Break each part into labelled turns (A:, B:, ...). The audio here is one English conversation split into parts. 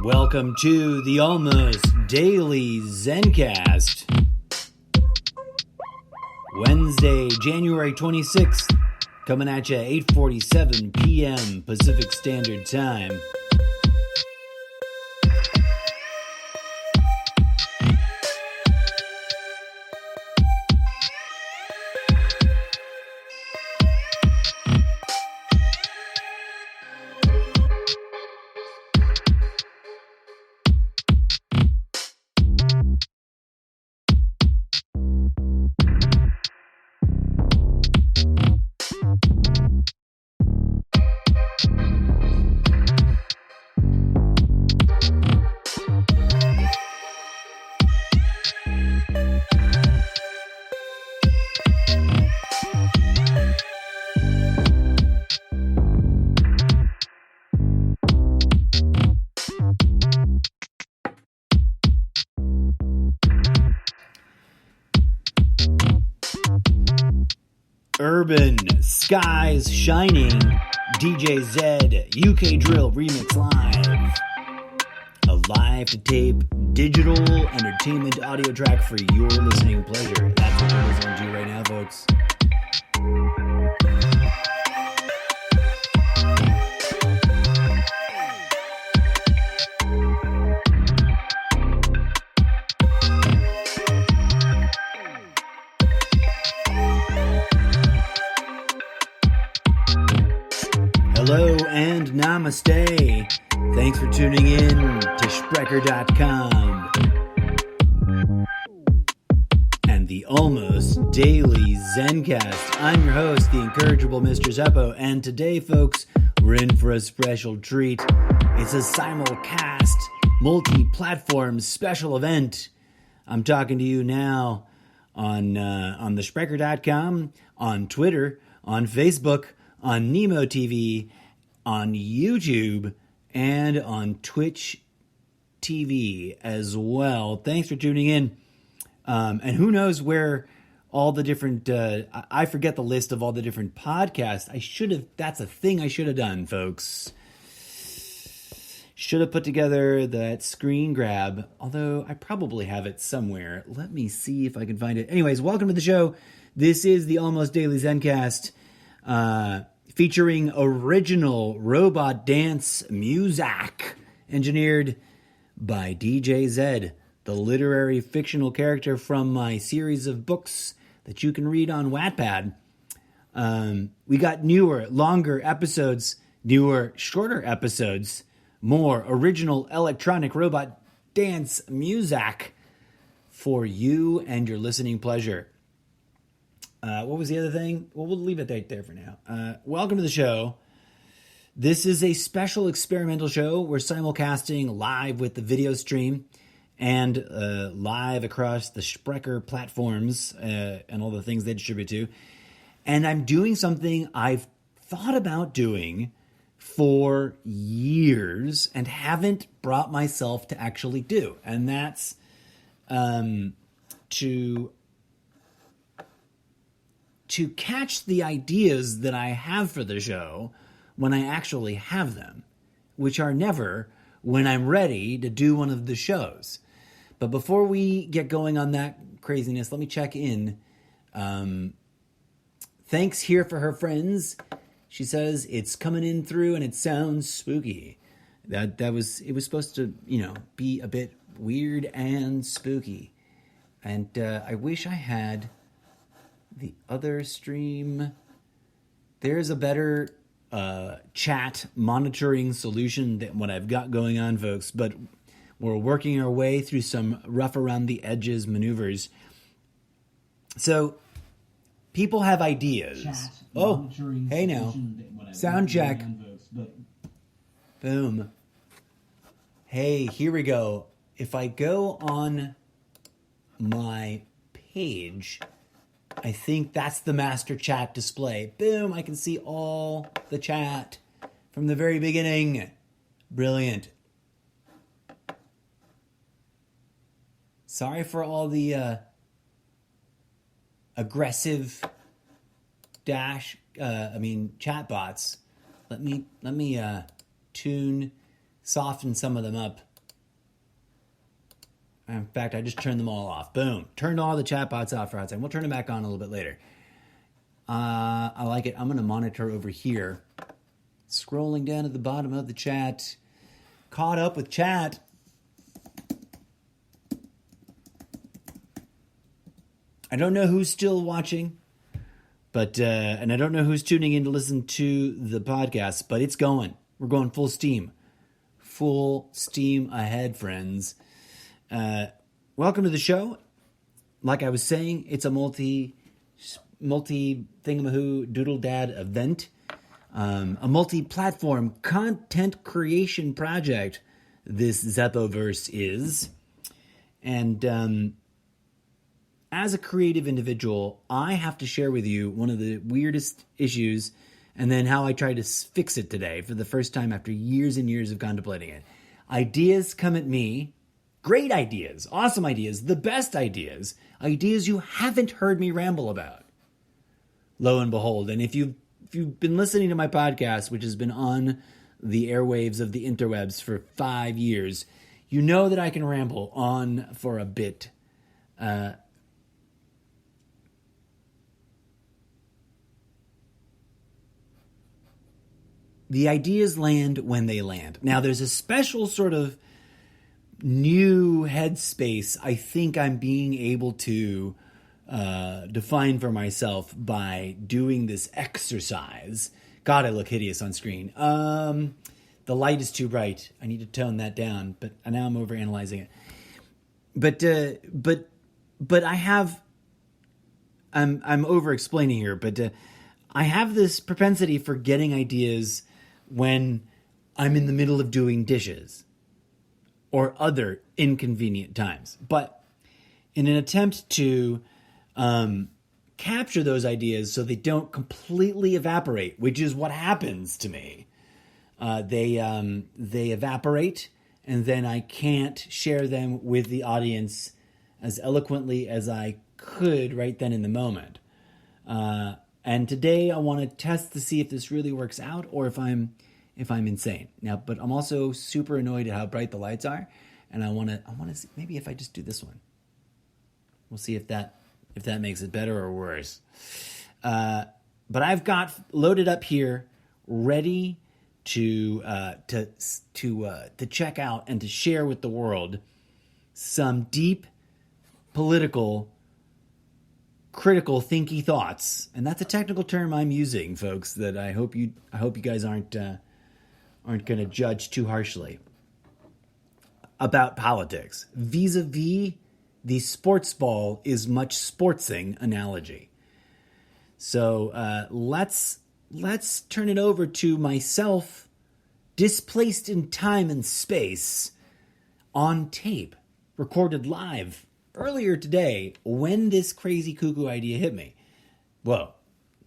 A: Welcome to the almost daily ZenCast. Wednesday, January 26th, coming at you 8:47 p.m. Pacific Standard Time. Urban Skies Shining, DJ Zed, UK Drill Remix Live. A live-to-tape digital entertainment audio track for your listening pleasure. That's what we're listening to right now, folks. Hello and namaste. Thanks for tuning in to Sprecher.com and the almost daily ZenCast. I'm your host, the Incorrigible MrZeppo, and today, folks, we're in for a special treat. It's a simulcast, multi-platform special event. I'm talking to you now on the Sprecher.com, on Twitter, on Facebook, on Nimo TV, on YouTube, and on Twitch TV as well. Thanks for tuning in. And who knows where all the different, I forget the list of all the different podcasts. That's a thing I should have done, folks. Should have put together that screen grab, although I probably have it somewhere. Let me see if I can find it. Anyways, welcome to the show. This is the Almost Daily ZenCast, featuring original robot dance music engineered by DJ Zed, the literary fictional character from my series of books that you can read on Wattpad. We got newer, longer episodes, newer, shorter episodes, more original electronic robot dance music for you and your listening pleasure. What was the other thing? Well, we'll leave it right there for now. Welcome to the show. This is a special experimental show. We're simulcasting live with the video stream and live across the Sprecher platforms and all the things they distribute to. And I'm doing something I've thought about doing for years and haven't brought myself to actually do. And that's to catch the ideas that I have for the show when I actually have them, which are never when I'm ready to do one of the shows. But before we get going on that craziness, let me check in. Thanks here for her friends. She says it's coming in through and it sounds spooky. It was supposed to, be a bit weird and spooky. And I wish I had the other stream. There's a better chat monitoring solution than what I've got going on, folks, but we're working our way through some rough around the edges maneuvers. So people have ideas. Oh, hey now. Sound check. Boom. Hey, here we go. If I go on my page, I think that's the master chat display. Boom, I can see all the chat from the very beginning. Brilliant. Sorry for all the aggressive chat bots. Let me soften some of them up In fact, I just turned them all off. Boom. Turned all the chat bots off for outside. We'll turn them back on a little bit later. I like it. I'm going to monitor over here. Scrolling down at the bottom of the chat. Caught up with chat. I don't know who's still watching, but and I don't know who's tuning in to listen to the podcast, but it's going. We're going full steam. Full steam ahead, friends. Welcome to the show. Like I was saying, it's a multi thingamahoo doodle dad event. A multi-platform content creation project this Zeppoverse is. And as a creative individual, I have to share with you one of the weirdest issues and then how I try to fix it today for the first time after years and years of contemplating it. Ideas come at me. Great ideas, awesome ideas, the best ideas, ideas you haven't heard me ramble about. Lo and behold, and if you've been listening to my podcast, which has been on the airwaves of the interwebs for 5 years, you know that I can ramble on for a bit. The ideas land when they land. Now, there's a special sort of new headspace I think I'm being able to define for myself by doing this exercise. God, I look hideous on screen. The light is too bright. I need to tone that down, but now I'm overanalyzing it. But I have, I'm over-explaining here, but I have this propensity for getting ideas when I'm in the middle of doing dishes or other inconvenient times. But in an attempt to capture those ideas so they don't completely evaporate, which is what happens to me, they evaporate, and then I can't share them with the audience as eloquently as I could right then in the moment. And today I want to test to see if this really works out or if I'm insane. Now, but I'm also super annoyed at how bright the lights are, and I want to see, maybe if I just do this one. We'll see if that makes it better or worse. But I've got loaded up here, ready to check out and to share with the world some deep political critical thinky thoughts, and that's a technical term I'm using, folks, that I hope you guys aren't going to judge too harshly, about politics vis-a-vis the sports ball is much sportsing analogy. So let's turn it over to myself, displaced in time and space, on tape, recorded live earlier today when this crazy cuckoo idea hit me. Whoa,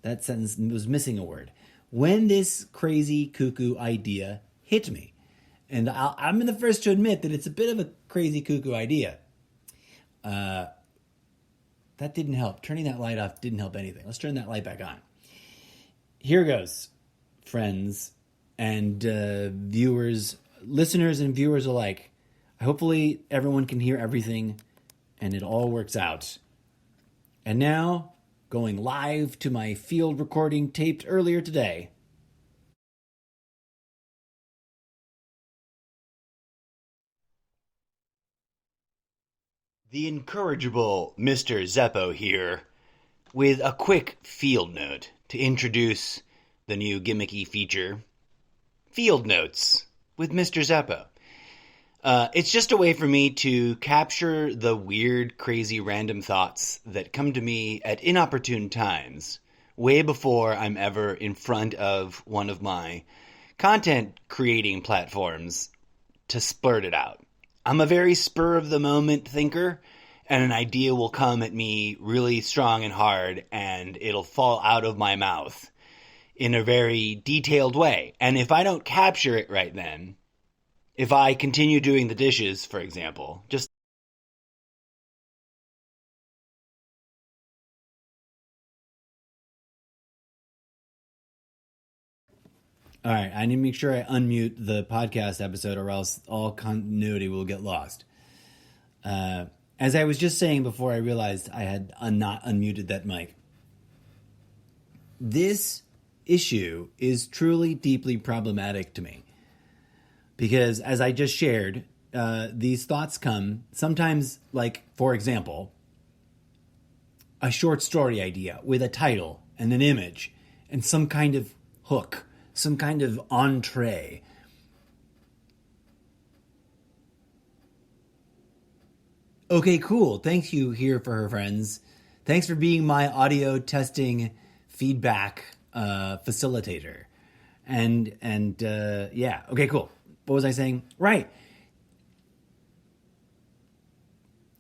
A: that sentence was missing a word. When this crazy cuckoo idea hit me. And I'm the first to admit that it's a bit of a crazy cuckoo idea. That didn't help. Turning that light off didn't help anything. Let's turn that light back on. Here goes, friends and viewers, listeners and viewers alike. Hopefully everyone can hear everything and it all works out. And now, going live to my field recording taped earlier today. The Incorrigible MrZeppo here, with a quick field note to introduce the new gimmicky feature, Field Notes with MrZeppo. It's just a way for me to capture the weird, crazy, random thoughts that come to me at inopportune times, way before I'm ever in front of one of my content creating platforms to splurt it out. I'm a very spur-of-the-moment thinker, and an idea will come at me really strong and hard, and it'll fall out of my mouth in a very detailed way. And if I don't capture it right then, if I continue doing the dishes, for example, just all right, I need to make sure I unmute the podcast episode or else all continuity will get lost. As I was just saying before I realized I had not unmuted that mic, this issue is truly deeply problematic to me. Because as I just shared, these thoughts come sometimes, like, for example, a short story idea with a title and an image and some kind of hook, some kind of entree. Okay, cool. Thank you here for her friends. Thanks for being my audio testing feedback facilitator. And yeah, okay, cool. What was I saying? Right.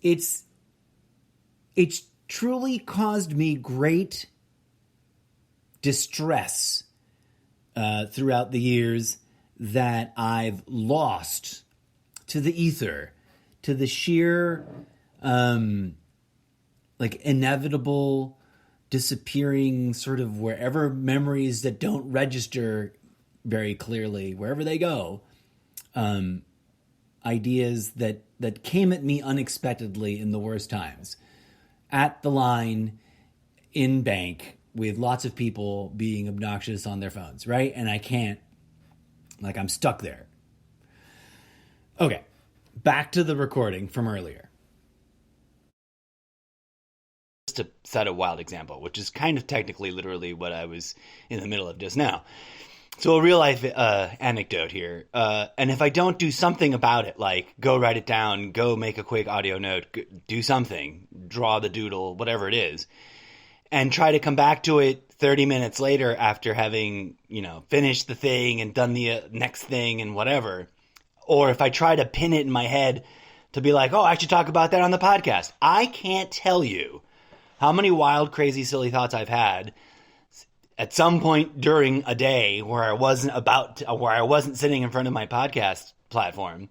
A: It's truly caused me great distress throughout the years that I've lost to the ether, to the sheer inevitable disappearing sort of wherever memories that don't register very clearly, wherever they go, ideas that came at me unexpectedly in the worst times. At the line, in bank, with lots of people being obnoxious on their phones, right? And I can't, I'm stuck there. Okay, back to the recording from earlier. Just to set a wild example, which is kind of technically literally what I was in the middle of just now. So a real life anecdote here. And if I don't do something about it, like go write it down, go make a quick audio note, do something, draw the doodle, whatever it is, and try to come back to it 30 minutes later after having, finished the thing and done the next thing and whatever. Or if I try to pin it in my head to be like, oh, I should talk about that on the podcast. I can't tell you how many wild, crazy, silly thoughts I've had at some point during a day where I wasn't sitting in front of my podcast platform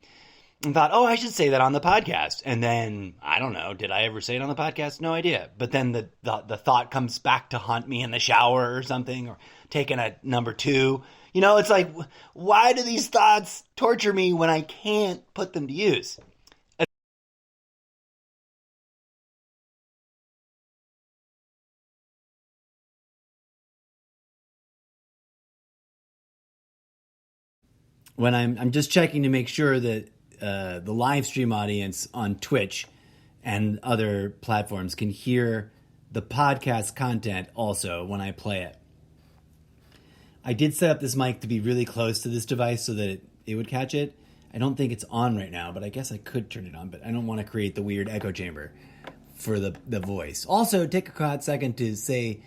A: and thought, oh, I should say that on the podcast. And then, I don't know, did I ever say it on the podcast? No idea. But then the thought comes back to haunt me in the shower or something, or taking a number 2. It's like, why do these thoughts torture me when I can't put them to use? When I'm just checking to make sure that the live stream audience on Twitch and other platforms can hear the podcast content also when I play it. I did set up this mic to be really close to this device so that it would catch it. I don't think it's on right now, but I guess I could turn it on, but I don't want to create the weird echo chamber for the voice. Also, take a hot second to say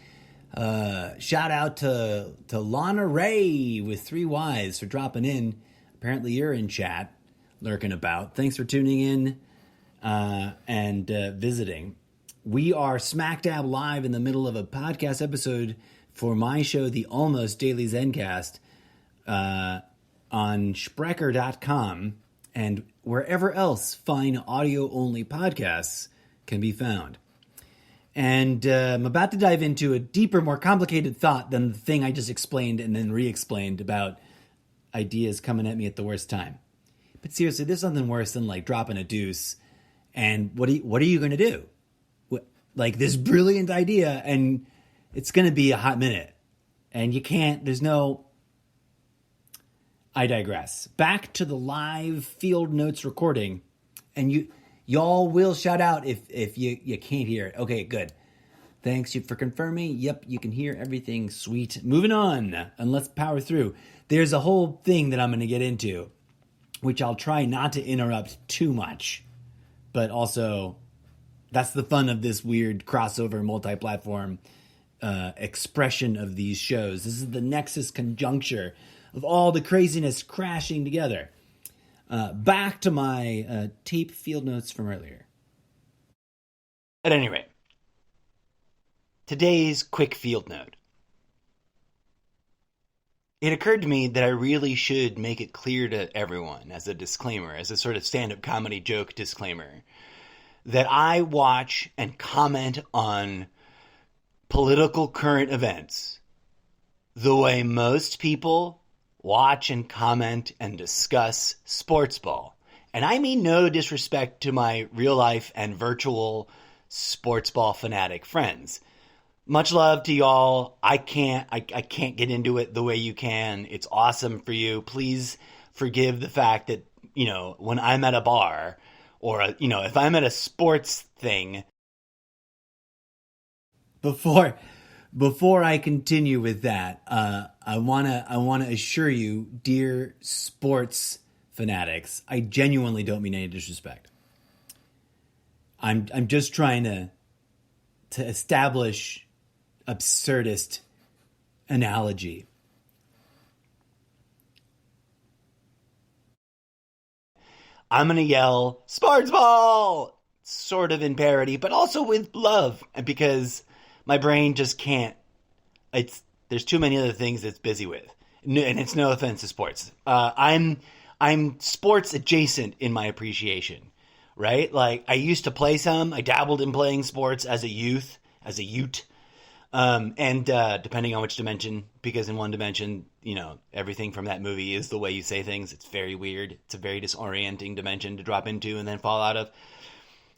A: shout out to Lana Ray with 3 Ys for dropping in. Apparently you're in chat, lurking about. Thanks for tuning in and visiting. We are smack dab live in the middle of a podcast episode for my show, the Almost Daily ZenCast, on Sprecher.com and wherever else fine audio-only podcasts can be found. And I'm about to dive into a deeper, more complicated thought than the thing I just explained and then re-explained about ideas coming at me at the worst time. But seriously, there's something worse than dropping a deuce. And what are you going to do? This brilliant idea, and it's going to be a hot minute. And you can't, I digress. Back to the live field notes recording. And y'all will shout out if you can't hear it. Okay, good. Thanks for confirming. Yep, you can hear everything. Sweet. Moving on, and let's power through. There's a whole thing that I'm going to get into, which I'll try not to interrupt too much. But also, that's the fun of this weird crossover multi-platform expression of these shows. This is the nexus conjuncture of all the craziness crashing together. Back to my tape field notes from earlier. At any rate, today's quick field note. It occurred to me that I really should make it clear to everyone as a disclaimer, as a sort of stand-up comedy joke disclaimer, that I watch and comment on political current events the way most people watch and comment and discuss sports ball. And I mean no disrespect to my real life and virtual sports ball fanatic friends. Much love to y'all. I can't get into it the way you can. It's awesome for you. Please forgive the fact that, when I'm at a bar or, if I'm at a sports thing. Before I continue with that, I wanna assure you, dear sports fanatics, I genuinely don't mean any disrespect. I'm just trying to establish absurdist analogy. I'm going to yell, sports ball! Sort of in parody, but also with love. And because my brain just can't. There's too many other things it's busy with. And it's no offense to sports. I'm sports adjacent in my appreciation, right? Like, I used to play some. I dabbled in playing sports as a ute. And depending on which dimension, because in one dimension, everything from that movie is the way you say things. It's very weird. It's a very disorienting dimension to drop into and then fall out of.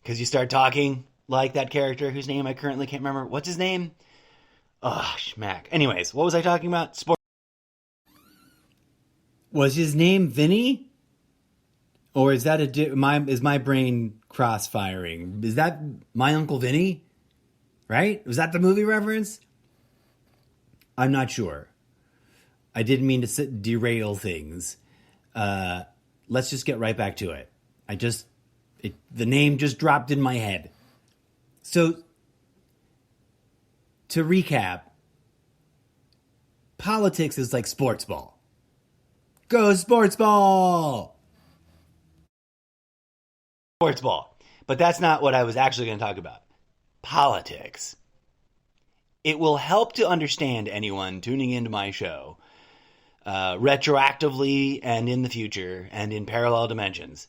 A: Because you start talking like that character whose name I currently can't remember. What's his name? Oh, schmack. Anyways, what was I talking about? Sport. Was his name Vinny? Or is that is my brain cross-firing? Is that My Uncle Vinny? Right? Was that the movie reference? I'm not sure. I didn't mean to derail things. Let's just get right back to it. The name just dropped in my head. So, to recap, politics is like sports ball. Go sports ball! Sports ball. But that's not what I was actually going to talk about. Politics. It will help to understand anyone tuning into my show retroactively and in the future and in parallel dimensions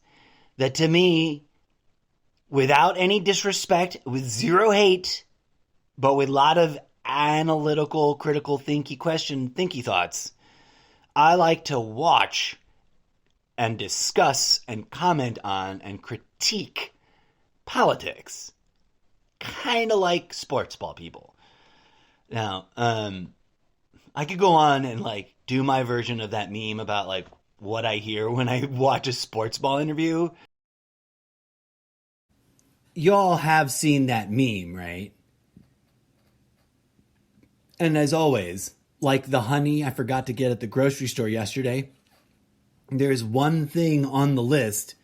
A: that, to me, without any disrespect, with zero hate, but with a lot of analytical, critical, thinky thoughts, I like to watch and discuss and comment on and critique politics. Kind of like sports ball people. Now, I could go on and do my version of that meme about what I hear when I watch a sports ball interview. Y'all have seen that meme, right? And as always, like the honey I forgot to get at the grocery store yesterday, there's one thing on the list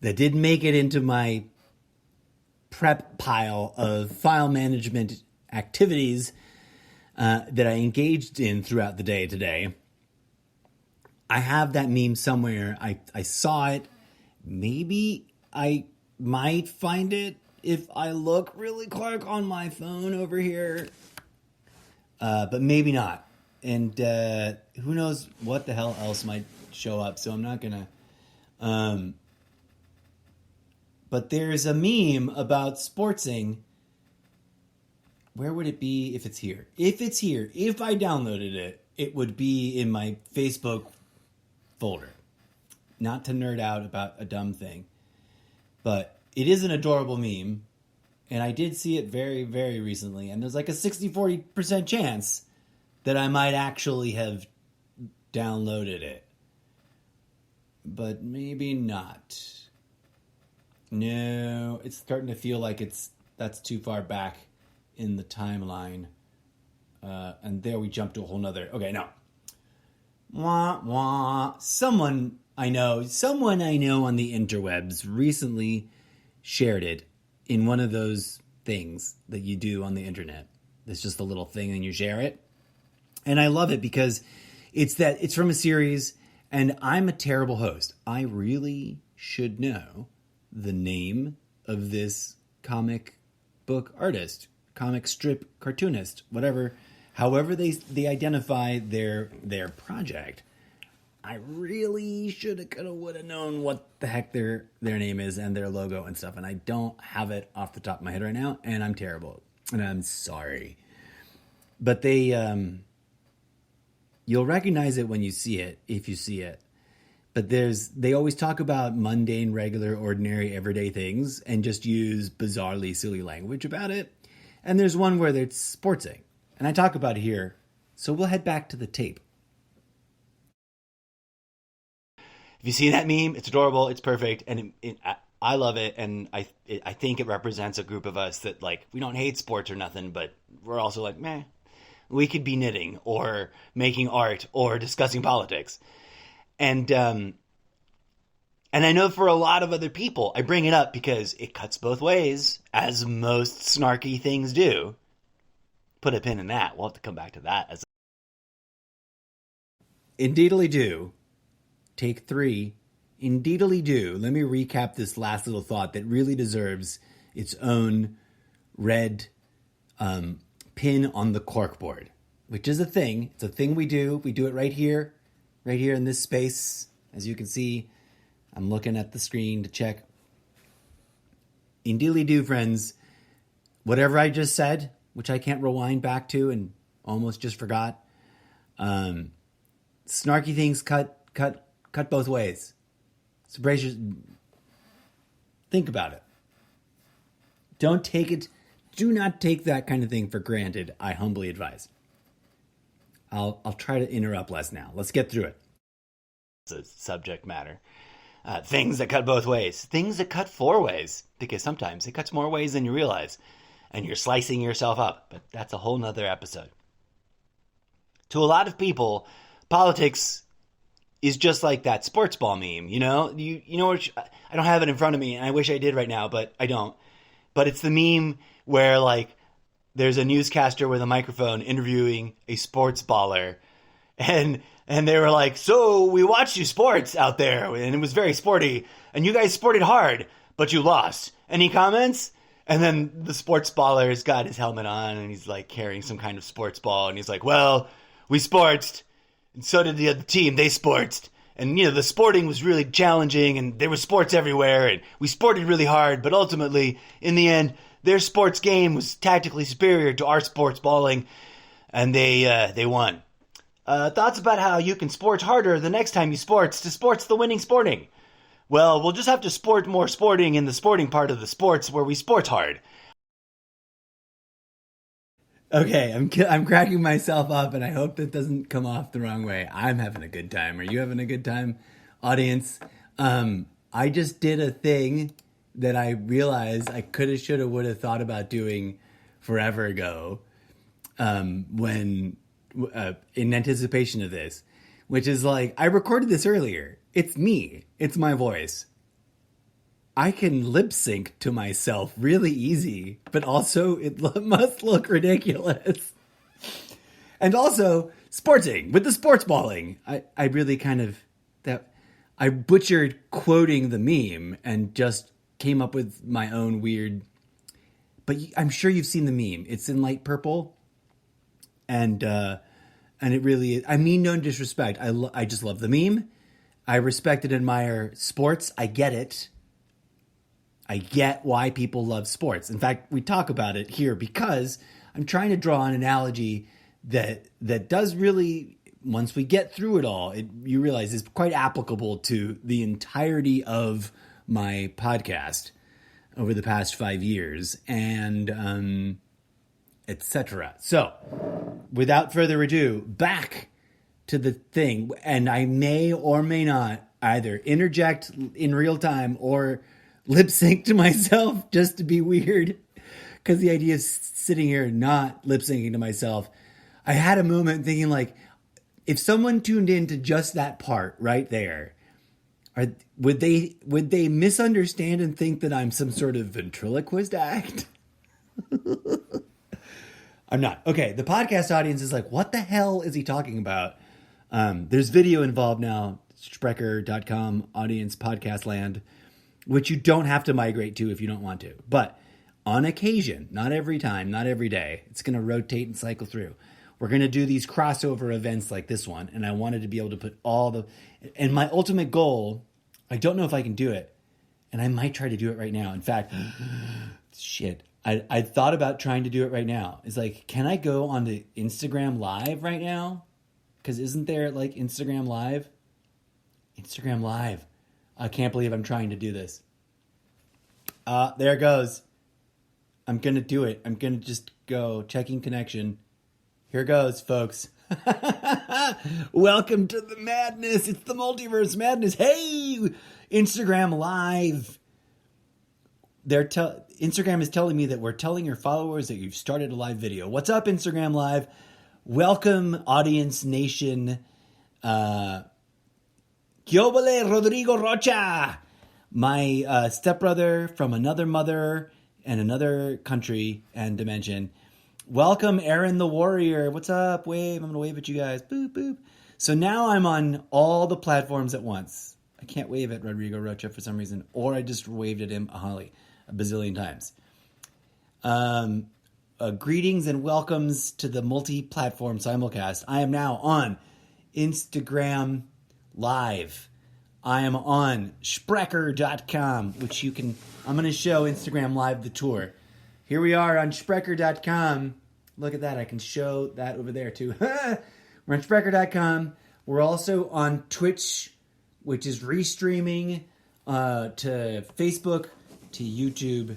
A: that didn't make it into my prep pile of file management activities that I engaged in throughout the day today. I have that meme somewhere. I saw it. Maybe I might find it if I look really quick on my phone over here. But maybe not. And who knows what the hell else might show up. So I'm not going to... But there's a meme about sportsing. Where would it be if it's here? If it's here, if I downloaded it, it would be in my Facebook folder. Not to nerd out about a dumb thing. But it is an adorable meme. And I did see it very, very recently. And there's like a 60-40% chance that I might actually have downloaded it. But maybe not. No, it's starting to feel like that's too far back in the timeline. And there we jump to a whole nother... Okay, no. Wah, wah. Someone I know on the interwebs recently shared it in one of those things that you do on the internet. It's just a little thing and you share it. And I love it because it's from a series, and I'm a terrible host. I really should know the name of this comic book artist, comic strip cartoonist, whatever, however they identify their project. I really should have, could have, would have known what the heck their name is and their logo and stuff, and I don't have it off the top of my head right now, and I'm terrible, and I'm sorry. But they, you'll recognize it when you see it, if you see it. But they always talk about mundane, regular, ordinary, everyday things and just use bizarrely silly language about it. And there's one where it's sportsing. And I talk about it here. So we'll head back to the tape. If you see that meme, it's adorable, it's perfect, and I love it, and I think it represents a group of us that, like, we don't hate sports or nothing, but we're also like, meh, we could be knitting or making art or discussing politics. And I know for a lot of other people, I bring it up because it cuts both ways, as most snarky things do. Put a pin in that. We'll have to come back to that. Indeedly do. Take 3. Indeedly do. Let me recap this last little thought that really deserves its own red pin on the corkboard, which is a thing. It's a thing we do. We do it right here in this space. As you can see, I'm looking at the screen to check. Indeedly do, friends. Whatever I just said, which I can't rewind back to and almost just forgot. Snarky things cut both ways. So think about it. Do not take that kind of thing for granted, I humbly advise. I'll try to interrupt less now. Let's get through it. It's a subject matter. Things that cut both ways. Things that cut 4 ways. Because sometimes it cuts more ways than you realize. And you're slicing yourself up. But that's a whole nother episode. To a lot of people, politics is just like that sports ball meme, you know? You know, I don't have it in front of me, and I wish I did right now, but I don't. But it's the meme where, like, there's a newscaster with a microphone interviewing a sports baller, and they were like, so we watched you sports out there, and it was very sporty, and you guys sported hard, but you lost. Any comments? And then the sports baller's got his helmet on, and he's, like, carrying some kind of sports ball, and he's like, well, we sportsed. And so did the other team. They sportsed. And, you know, the sporting was really challenging, and there was sports everywhere, and we sported really hard, but ultimately, in the end, their sports game was tactically superior to our sports balling, and they won. Thoughts about how you can sport harder the next time you sports to sports the winning sporting? Well, we'll just have to sport more sporting in the sporting part of the sports where we sport hard. Okay, I'm cracking myself up, and I hope that doesn't come off the wrong way. I'm having a good time. Are you having a good time, audience? I just did a thing that I realized I coulda, shoulda, woulda thought about doing forever ago, when in anticipation of this, which is like, I recorded this earlier. It's me. It's my voice. I can lip sync to myself really easy, but also it must look ridiculous. And also, sporting with the sports balling. I really kind of, I butchered quoting the meme and just came up with my own weird, but I'm sure you've seen the meme. It's in light purple. And it really is, I mean no disrespect. I just love the meme. I respect and admire sports. I get it. I get why people love sports. In fact, we talk about it here because I'm trying to draw an analogy that does really, once we get through it all, you realize is quite applicable to the entirety of my podcast over the past 5 years, and etc. So, without further ado, back to the thing, and I may or may not either interject in real time or lip sync to myself just to be weird, because the idea is sitting here not lip syncing to myself. I had a moment thinking, like, if someone tuned into just that part right there, would they misunderstand and think that I'm some sort of ventriloquist act? I'm not. Okay, the podcast audience is like, what the hell is he talking about? There's video involved now, Sprecher.com, audience podcast land, which you don't have to migrate to if you don't want to. But on occasion, not every time, not every day, it's going to rotate and cycle through. We're going to do these crossover events like this one, and I wanted to be able to put all the... And my ultimate goal, I don't know if I can do it, and I might try to do it right now. In fact, shit, I thought about trying to do it right now. It's like, can I go on the Instagram Live right now? Because isn't there, like, Instagram Live? Instagram Live. I can't believe I'm trying to do this. There it goes. I'm going to do it. I'm going to just go checking connection. Here goes, folks. Welcome to the madness. It's the multiverse madness. Hey, Instagram Live. Instagram is telling me that we're telling your followers that you've started a live video. What's up, Instagram Live? Welcome, audience nation. Kyobale Rodrigo Rocha, my stepbrother from another mother and another country and dimension. Welcome, Aaron the Warrior. What's up? Wave. I'm going to wave at you guys. Boop, boop. So now I'm on all the platforms at once. I can't wave at Rodrigo Rocha for some reason, or I just waved at him a bazillion times. Greetings and welcomes to the multi-platform simulcast. I am now on Instagram Live. I am on Sprecher.com, which you can... I'm going to show Instagram Live the tour. Here we are on Sprecher.com. Look at that. I can show that over there too. We're on Sprecher.com. We're also on Twitch, which is restreaming to Facebook, to YouTube,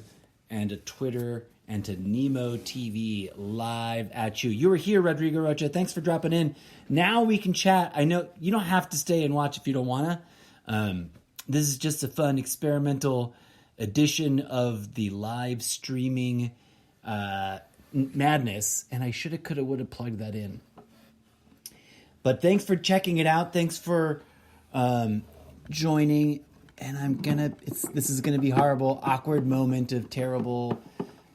A: and to Twitter, and to Nimo TV live at you. You were here, Rodrigo Rocha. Thanks for dropping in. Now we can chat. I know you don't have to stay and watch if you don't want to. This is just a fun experimental edition of the live streaming madness, and I would have plugged that in. But thanks for checking it out. Thanks for joining. And this is gonna be horrible, awkward moment of terrible.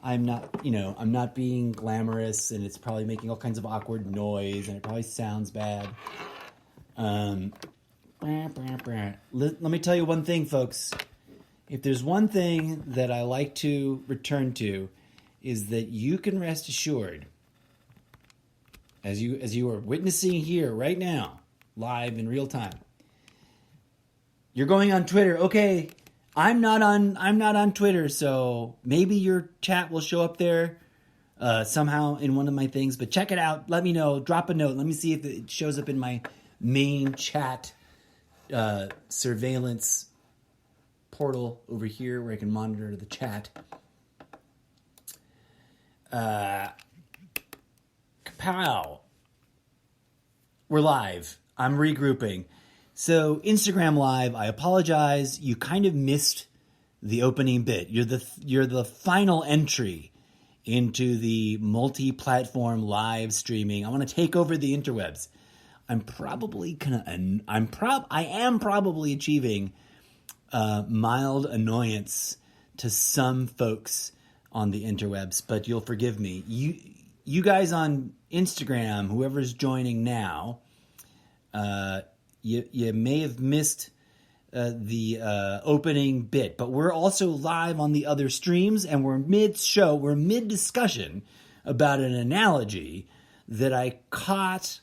A: I'm not being glamorous, and it's probably making all kinds of awkward noise, and it probably sounds bad. Let me tell you one thing, folks. If there's one thing that I like to return to, is that you can rest assured, as you are witnessing here right now, live in real time. You're going on Twitter. Okay, I'm not on Twitter, so maybe your chat will show up there somehow in one of my things. But check it out. Let me know. Drop a note. Let me see if it shows up in my main chat surveillance portal over here where I can monitor the chat. Kapow. We're live. I'm regrouping. So Instagram Live, I apologize. You kind of missed the opening bit. You're the final entry into the multi-platform live streaming. I want to take over the interwebs. I am probably achieving mild annoyance to some folks on the interwebs, but you'll forgive me. You guys on Instagram, whoever's joining now, you may have missed the opening bit, but we're also live on the other streams, and we're mid-discussion about an analogy that I caught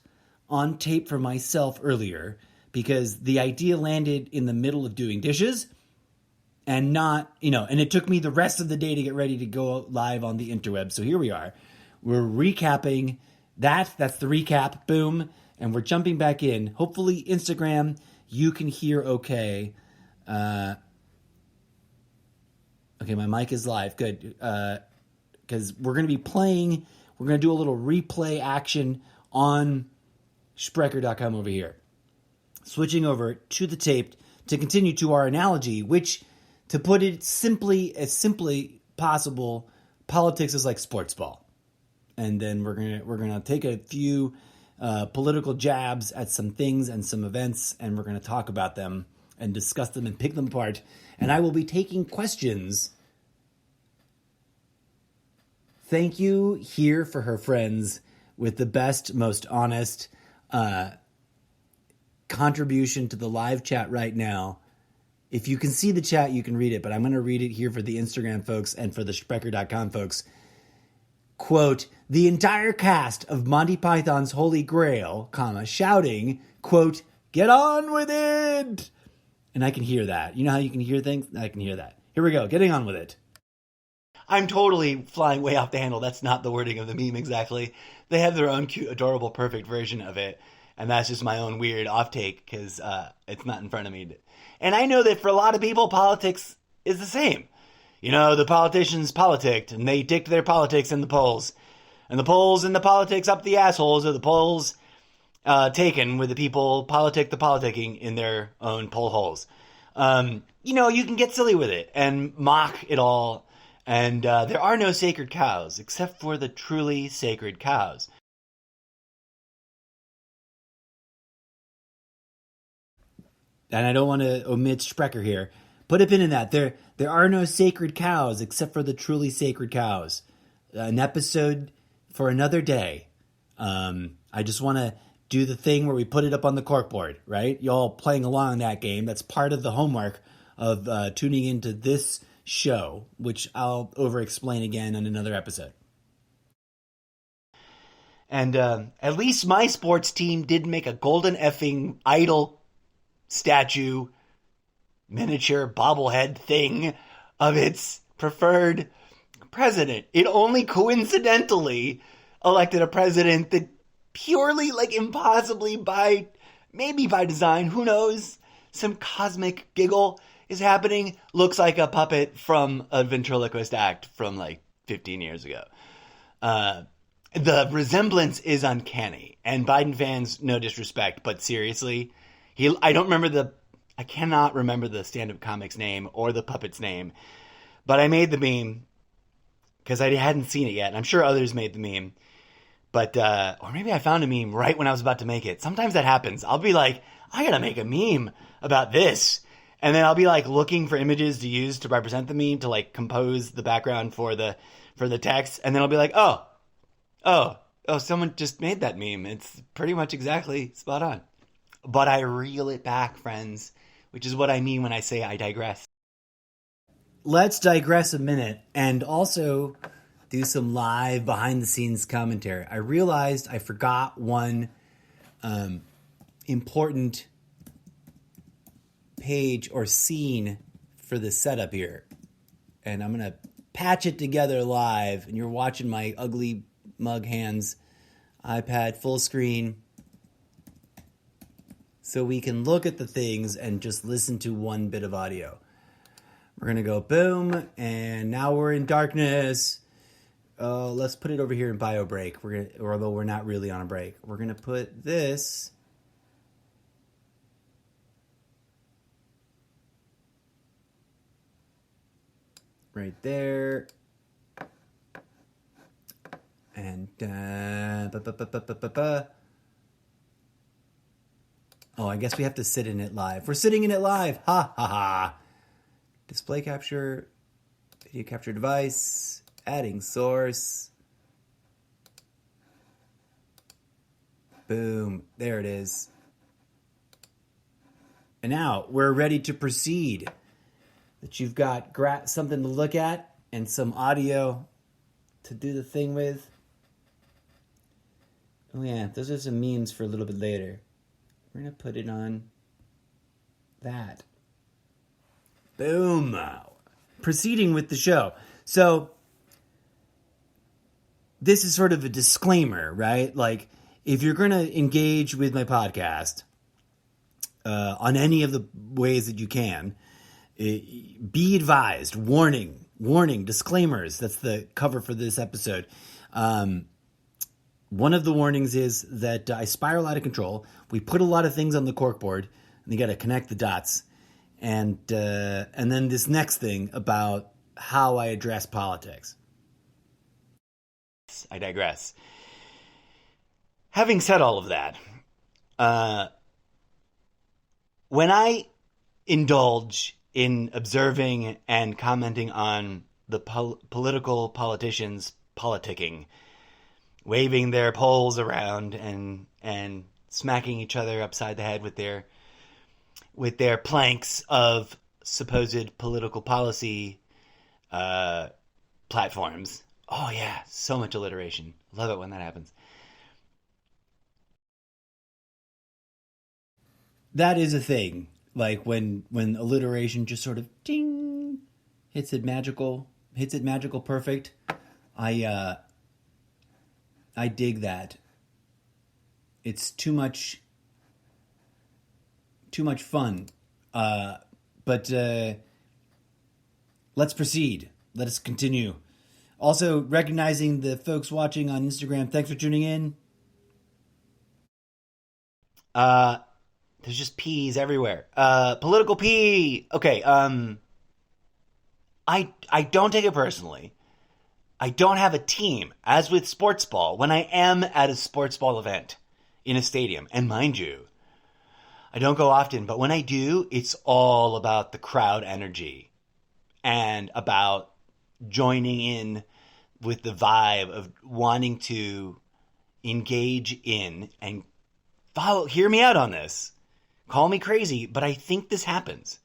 A: on tape for myself earlier, because the idea landed in the middle of doing dishes, and and it took me the rest of the day to get ready to go live on the interweb. So here we are. We're recapping that. That's the recap. Boom. And we're jumping back in. Hopefully, Instagram, you can hear okay. Okay, my mic is live. Good. Because we're going to be playing. We're going to do a little replay action on Sprecher.com over here. Switching over to the tape to continue to our analogy, which, to put it as simply possible, politics is like sports ball. And then we're gonna take a few political jabs at some things and some events, and we're going to talk about them and discuss them and pick them apart. And I will be taking questions. Thank you here for her friends with the best, most honest contribution to the live chat right now. If you can see the chat, you can read it, but I'm going to read it here for the Instagram folks and for the Sprecher.com folks. Quote, the entire cast of Monty Python's Holy Grail, shouting, quote, get on with it. And I can hear that. You know how you can hear things? I can hear that. Here we go. Getting on with it. I'm totally flying way off the handle. That's not the wording of the meme exactly. They have their own cute, adorable, perfect version of it. And that's just my own weird off take because it's not in front of me. And I know that for a lot of people, politics is the same. You know, the politicians politicked, and they dicked their politics in the polls. And the polls and the politics up the assholes are the polls taken with the people politic the politicking in their own poll holes. You know, you can get silly with it and mock it all. And there are no sacred cows, except for the truly sacred cows. And I don't want to omit Sprecher here. Put a pin in that. There are no sacred cows except for the truly sacred cows. An episode for another day. I just want to do the thing where we put it up on the corkboard, right? Y'all playing along in that game. That's part of the homework of tuning into this show, which I'll over-explain again on another episode. And at least my sports team did make a golden effing idol statue, miniature bobblehead thing of its preferred president. It only coincidentally elected a president that purely, like, impossibly maybe by design, who knows, some cosmic giggle is happening, looks like a puppet from a ventriloquist act from like 15 years ago. The resemblance is uncanny, and Biden fans, no disrespect, but seriously, I cannot remember the stand-up comic's name or the puppet's name, but I made the meme because I hadn't seen it yet, and I'm sure others made the meme, but, or maybe I found a meme right when I was about to make it. Sometimes that happens. I'll be like, I gotta make a meme about this, and then I'll be like looking for images to use to represent the meme, to like compose the background for the text, and then I'll be like, oh, someone just made that meme. It's pretty much exactly spot on. But I reel it back, friends, which is what I mean when I say I digress. Let's digress a minute and also do some live behind-the-scenes commentary. I realized I forgot one important page or scene for the setup here. And I'm going to patch it together live, and you're watching my ugly mug hands iPad full screen, so we can look at the things and just listen to one bit of audio. We're going to go boom, and now we're in darkness. Let's put it over here in bio break. Although we're not really on a break. We're going to put this right there. And oh, I guess we have to sit in it live. We're sitting in it live. Ha ha ha. Display capture, video capture device, adding source. Boom. There it is. And now we're ready to proceed. That you've got something to look at and some audio to do the thing with. Oh yeah, those are some memes for a little bit later. We're going to put it on that. Boom. Proceeding with the show. So, this is sort of a disclaimer, right? Like, if you're going to engage with my podcast on any of the ways that you can, be advised. Warning, disclaimers. That's the cover for this episode. One of the warnings is that I spiral out of control. We put a lot of things on the corkboard, and you got to connect the dots. And then this next thing about how I address politics. I digress. Having said all of that, when I indulge in observing and commenting on the politicians politicking, waving their poles around and smacking each other upside the head with their planks of supposed political policy platforms. Oh yeah, so much alliteration. Love it when that happens. That is a thing. Like when alliteration just sort of ding hits it magical perfect. I dig that. It's too much too much fun. But let's proceed. Let us continue. Also, recognizing the folks watching on Instagram, thanks for tuning in. There's just peas everywhere. Political pea. Okay. I don't take it personally. I don't have a team, as with sports ball. When I am at a sports ball event in a stadium, and mind you, I don't go often, but when I do, it's all about the crowd energy and about joining in with the vibe of wanting to engage in and hear me out on this. Call me crazy, but I think this happens.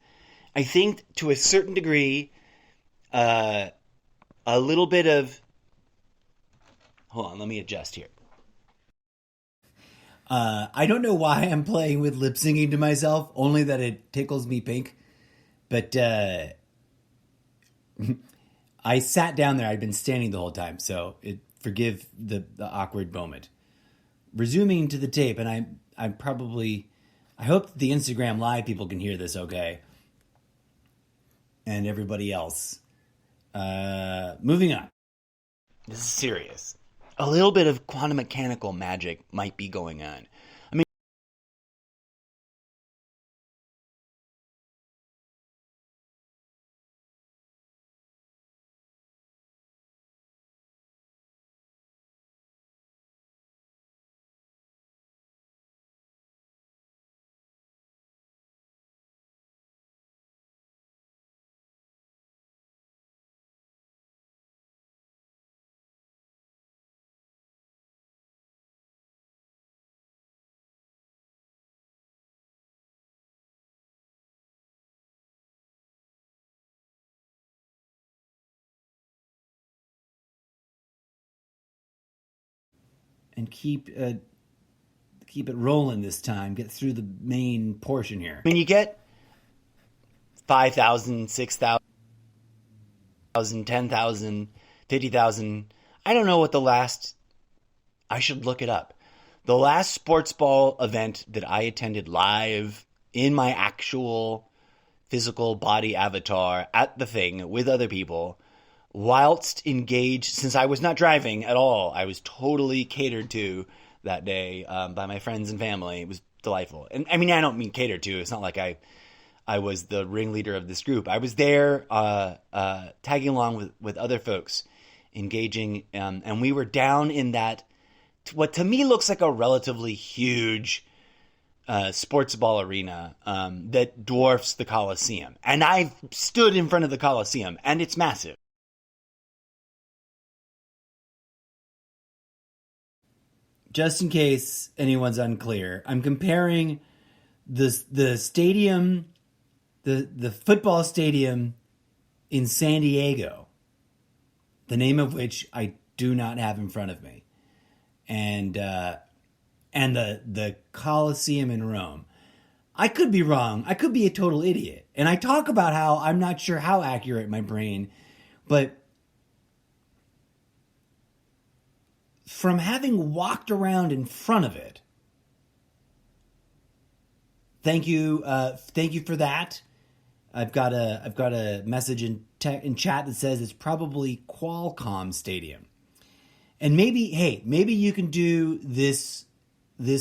A: I think to a certain degree, a little bit of... Hold on, let me adjust here. I don't know why I'm playing with lip syncing to myself, only that it tickles me pink. But I sat down there. I'd been standing the whole time, so forgive the awkward moment. Resuming to the tape, and I'm probably... I hope the Instagram Live people can hear this okay. And everybody else. Moving on. This is serious. A little bit of quantum mechanical magic might be going on. I mean, and keep it rolling this time. Get through the main portion here. I mean, you get 5,000, 6,000, 10,000, 50,000. I don't know what the last... I should look it up. The last sports ball event that I attended live in my actual physical body avatar at the thing with other people, whilst engaged, since I was not driving at all, I was totally catered to that day by my friends and family. It was delightful. And I mean, I don't mean catered to. It's not like I was the ringleader of this group. I was there tagging along with other folks, engaging, and we were down in that, what to me looks like a relatively huge sports ball arena that dwarfs the Coliseum. And I stood in front of the Coliseum, and it's massive. Just in case anyone's unclear, I'm comparing the stadium, the football stadium in San Diego, the name of which I do not have in front of me, and the Colosseum in Rome. I could be wrong. I could be a total idiot. And I talk about how I'm not sure how accurate my brain, but from having walked around in front of it, thank you for that. I've got a message in chat that says it's probably Qualcomm Stadium, and maybe you can do this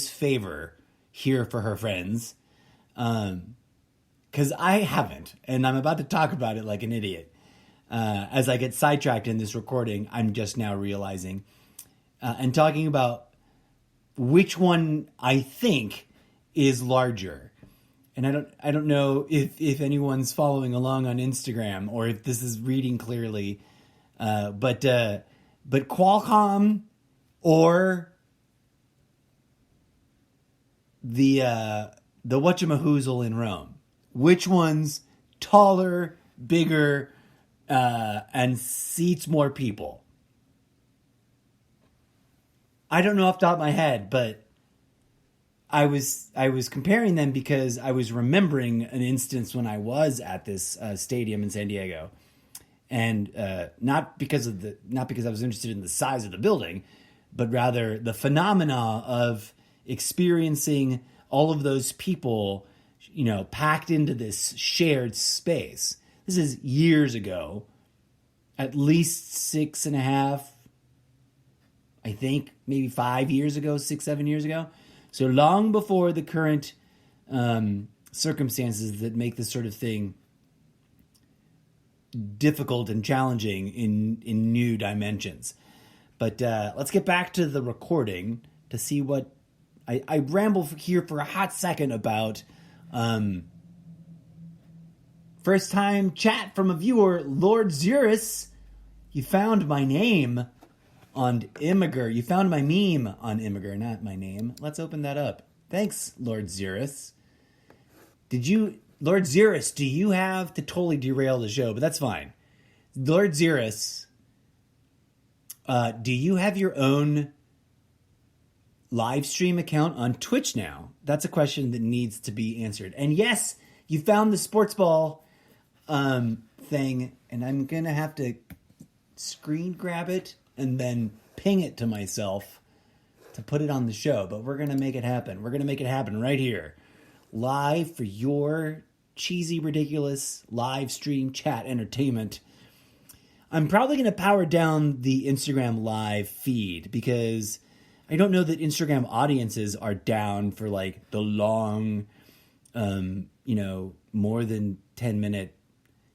A: favor here for her friends, because I haven't, and I'm about to talk about it like an idiot. As I get sidetracked in this recording, I'm just now realizing. And talking about which one I think is larger. And I don't know if anyone's following along on Instagram or if this is reading clearly. But Qualcomm or the whatchamahoozle in Rome. Which one's taller, bigger, and seats more people? I don't know off the top of my head, but I was comparing them because I was remembering an instance when I was at this stadium in San Diego, and not because I was interested in the size of the building, but rather the phenomena of experiencing all of those people packed into this shared space. This is years ago, at least 6.5, I think, maybe 5 years ago, 6-7 years ago. So long before the current circumstances that make this sort of thing difficult and challenging in new dimensions. But let's get back to the recording to see what I ramble here for a hot second about first time chat from a viewer, Lord Zerus. You found my name on Imgur. You found my meme on Imgur, not my name. Let's open that up. Thanks, Lord Zerus. Lord Zerus, do you have to totally derail the show? But that's fine. Lord Zerus, do you have your own live stream account on Twitch now? That's a question that needs to be answered. And yes, you found the sports ball thing, and I'm going to have to screen grab it and then ping it to myself to put it on the show. But we're going to make it happen. We're going to make it happen right here. Live for your cheesy, ridiculous live stream chat entertainment. I'm probably going to power down the Instagram live feed because I don't know that Instagram audiences are down for like the long, more than 10-minute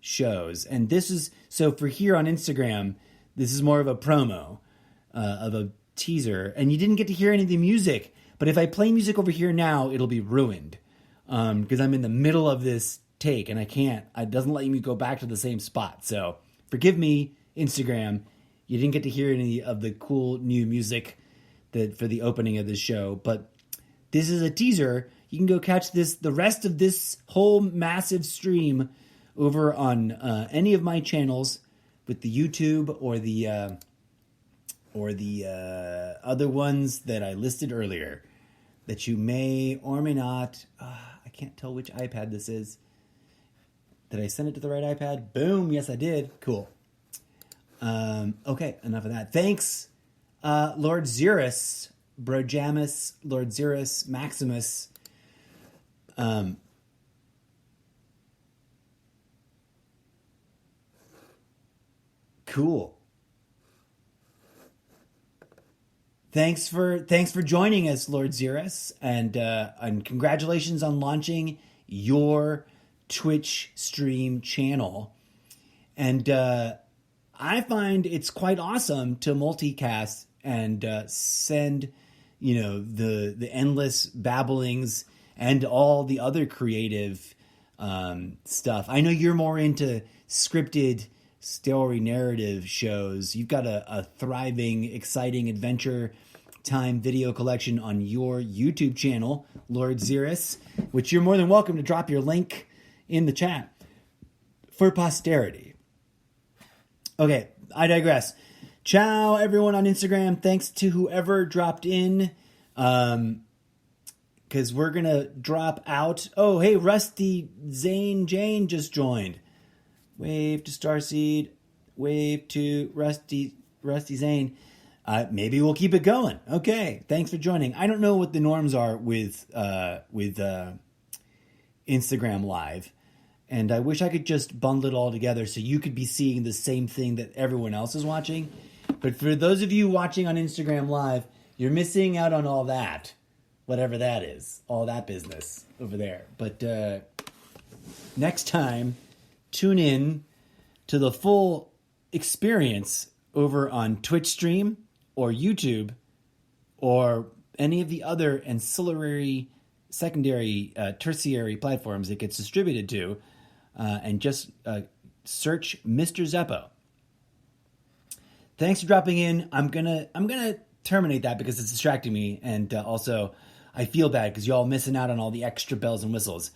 A: shows. And this is, so for here on Instagram, this is more of a promo, of a teaser. And you didn't get to hear any of the music. But if I play music over here now, it'll be ruined. Because I'm in the middle of this take and it doesn't let me go back to the same spot. So forgive me, Instagram. You didn't get to hear any of the cool new music for the opening of this show. But this is a teaser. You can go catch the rest of this whole massive stream over on any of my channels with the YouTube or the other ones that I listed earlier that you may or may not. I can't tell which iPad this is. Did I send it to the right iPad? Boom. Yes, I did. Cool. Okay, enough of that. Thanks, Lord Zerus, Brojamus, Lord Zerus, Maximus. Cool. Thanks for joining us, Lord Zerus, and congratulations on launching your Twitch stream channel. And I find it's quite awesome to multicast and send, the endless babblings and all the other creative stuff. I know you're more into scripted story narrative shows. You've got a thriving, exciting adventure time video collection on your YouTube channel, Lord Zerus, which you're more than welcome to drop your link in the chat for posterity. Okay, I digress. Ciao, everyone on Instagram. Thanks to whoever dropped in, because we're going to drop out. Oh, hey, Rusty Zane Jane just joined. Wave to Starseed. Wave to Rusty Zane. Maybe we'll keep it going. Okay, thanks for joining. I don't know what the norms are with Instagram Live, and I wish I could just bundle it all together so you could be seeing the same thing that everyone else is watching. But for those of you watching on Instagram Live, you're missing out on all that, whatever that is, all that business over there. But next time, tune in to the full experience over on Twitch stream or YouTube or any of the other ancillary, secondary, tertiary platforms it gets distributed to, and just search Mr. Zeppo. Thanks for dropping in. I'm gonna terminate that because it's distracting me, and also I feel bad because y'all missing out on all the extra bells and whistles.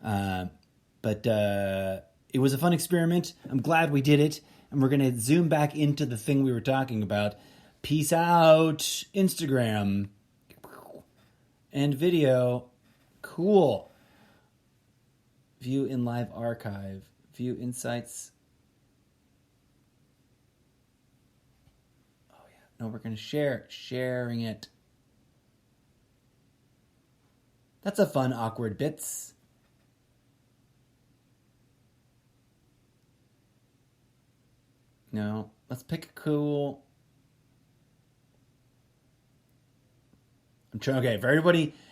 A: But it was a fun experiment. I'm glad we did it, and we're gonna zoom back into the thing we were talking about. Peace out, Instagram and video. Cool. View in live archive. View insights. Oh yeah. No, we're going to sharing it. That's a fun awkward bits. No, let's pick a cool. I'm trying. Okay, for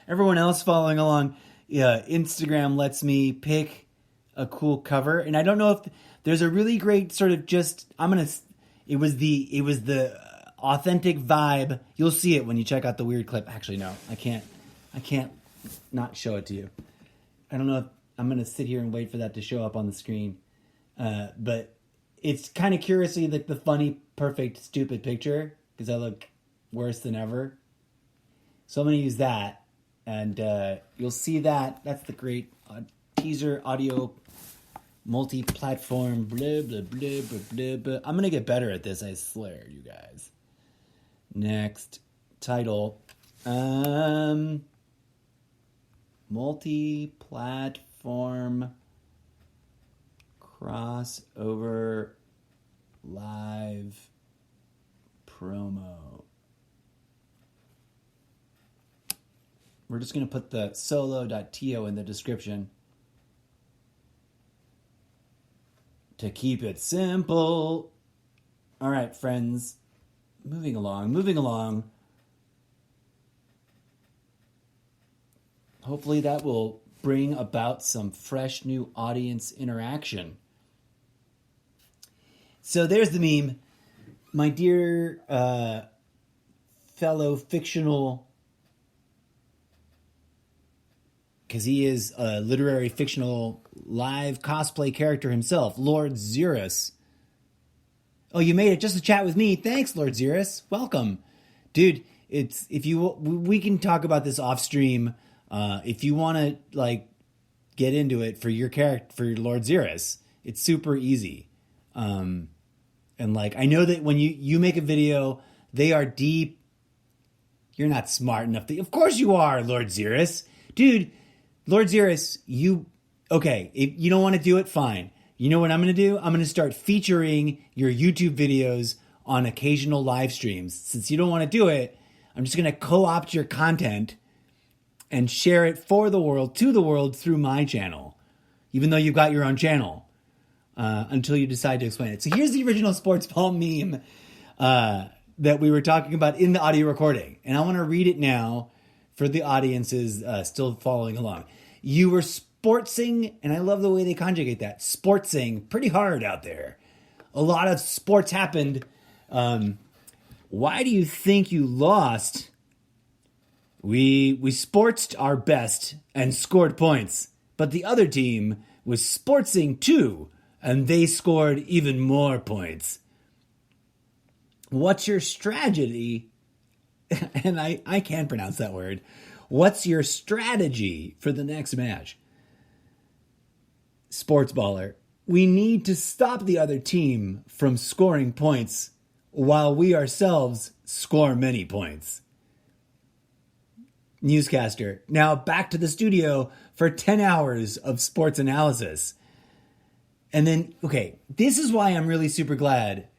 A: everyone else following along, yeah, Instagram lets me pick a cool cover, and I don't know if there's a really great sort of just. It was the authentic vibe. You'll see it when you check out the weird clip. Actually, no, I can't not show it to you. I don't know if I'm gonna sit here and wait for that to show up on the screen, but it's kind of curiously like the funny, perfect, stupid picture because I look worse than ever. So I'm going to use that, and you'll see that. That's the great teaser audio multi-platform blah, blah, blah, blah, blah, blah. I'm going to get better at this, I swear, you guys. Next, title. Multi-platform crossover live promo. We're just going to put the Solo.to in the description to keep it simple. All right, friends. Moving along. Hopefully that will bring about some fresh new audience interaction. So there's the meme. My dear fellow fictional, because he is a literary fictional live cosplay character himself, Lord Xerus. Oh, you made it just to chat with me. Thanks, Lord Xerus. Welcome. Dude, we can talk about this off stream. If you want to like get into it for your character, for your Lord Xerus, it's super easy. And like, I know that when you make a video, they are deep. You're not smart enough to, of course you are, Lord Xerus. Dude, Lord Xerus, okay, if you don't want to do it, fine. You know what I'm going to do? I'm going to start featuring your YouTube videos on occasional live streams. Since you don't want to do it, I'm just going to co-opt your content and share it for the world, to the world, through my channel. Even though you've got your own channel. Until you decide to explain it. So here's the original sports ball meme that we were talking about in the audio recording. And I want to read it now for the audiences still following along. You were sportsing, and I love the way they conjugate that, sportsing pretty hard out there. A lot of sports happened. Why do you think you lost? We sportsed our best and scored points, but the other team was sportsing too, and they scored even more points. What's your strategy? And I can't pronounce that word. What's your strategy for the next match? Sports baller. We need to stop the other team from scoring points while we ourselves score many points. Newscaster. Now back to the studio for 10 hours of sports analysis. And then, okay, this is why I'm really super glad.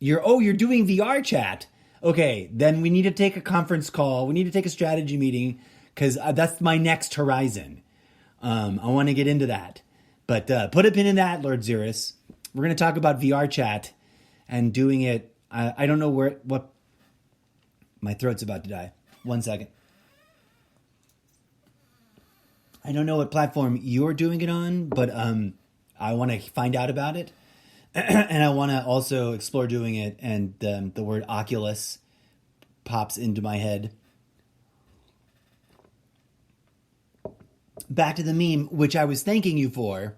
A: You're doing VR chat. Okay, then we need to take a conference call. We need to take a strategy meeting because that's my next horizon. I want to get into that. But put a pin in that, Lord Xerus. We're going to talk about VR chat and doing it. I don't know what. My throat's about to die. 1 second. I don't know what platform you're doing it on, but I want to find out about it. And I want to also explore doing it, and the word Oculus pops into my head. Back to the meme, which I was thanking you for,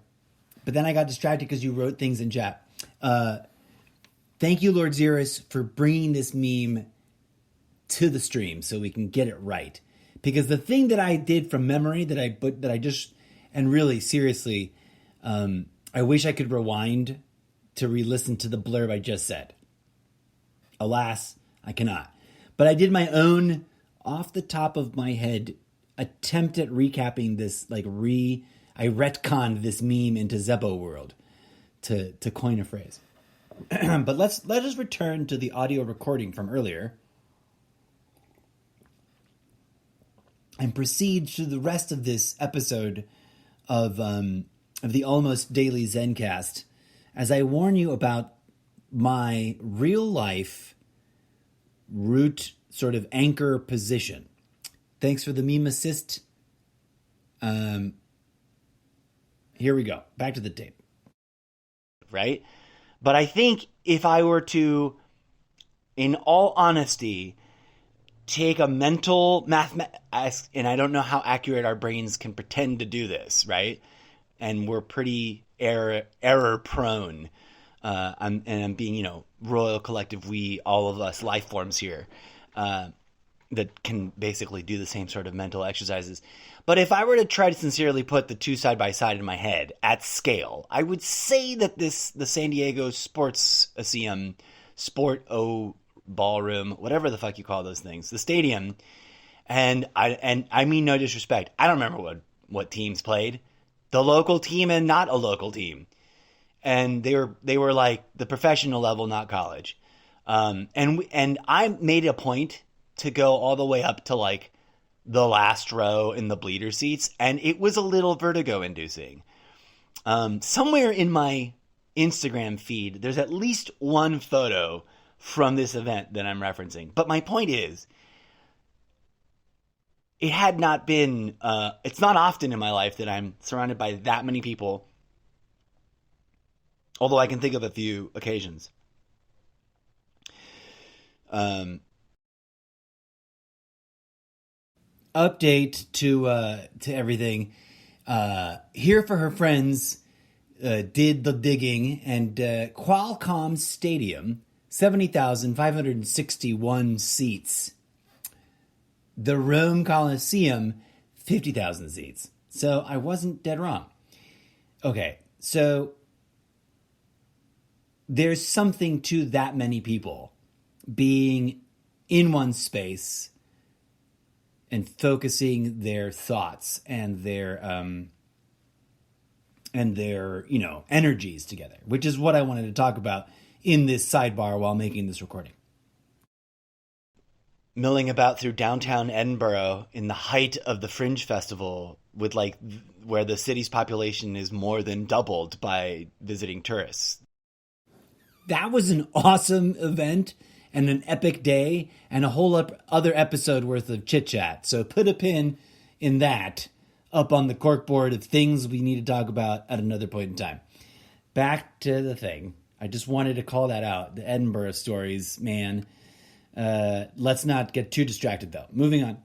A: but then I got distracted because you wrote things in chat. Thank you, Lord Xerus, for bringing this meme to the stream so we can get it right. Because the thing that I did from memory that I just, and really seriously, I wish I could rewind to re-listen to the blurb I just said. Alas, I cannot. But I did my own, off the top of my head, attempt at recapping this, I retconned this meme into Zeppo world, to coin a phrase. But let us return to the audio recording from earlier. and proceed through the rest of this episode of the Almost Daily ZenCast as I warn you about my real life root sort of anchor position. Thanks for the meme assist. Here we go. Back to the tape. Right? But I think if I were to, in all honesty, take a mental and I don't know how accurate our brains can pretend to do this, right? And we're pretty error prone. I'm being, royal collective, we, all of us life forms here, that can basically do the same sort of mental exercises. But if I were to try to sincerely put the two side by side in my head at scale, I would say that the San Diego Sports-Aseum, Sport-O Ballroom, whatever the fuck you call those things, the stadium, and I mean no disrespect, I don't remember what teams played, the local team and not a local team, and they were like the professional level, not college, and I made a point to go all the way up to like the last row in the bleeder seats, and it was a little vertigo inducing. Somewhere in my Instagram feed, there's at least one photo from this event that I'm referencing. But my point is, it had not been, it's not often in my life that I'm surrounded by that many people, although I can think of a few occasions. Update to everything. Here for her friends did the digging, and Qualcomm Stadium, 70,561 seats. The Rome Coliseum, 50,000 seats. So I wasn't dead wrong. Okay, so there's something to that many people being in one space and focusing their thoughts and their energies together, which is what I wanted to talk about in this sidebar while making this recording. Milling about through downtown Edinburgh in the height of the Fringe Festival, with where the city's population is more than doubled by visiting tourists. That was an awesome event and an epic day and a whole other episode worth of chit chat. So put a pin in that up on the corkboard of things we need to talk about at another point in time. Back to the thing. I just wanted to call that out. The Edinburgh stories, man. Let's not get too distracted, though. Moving on.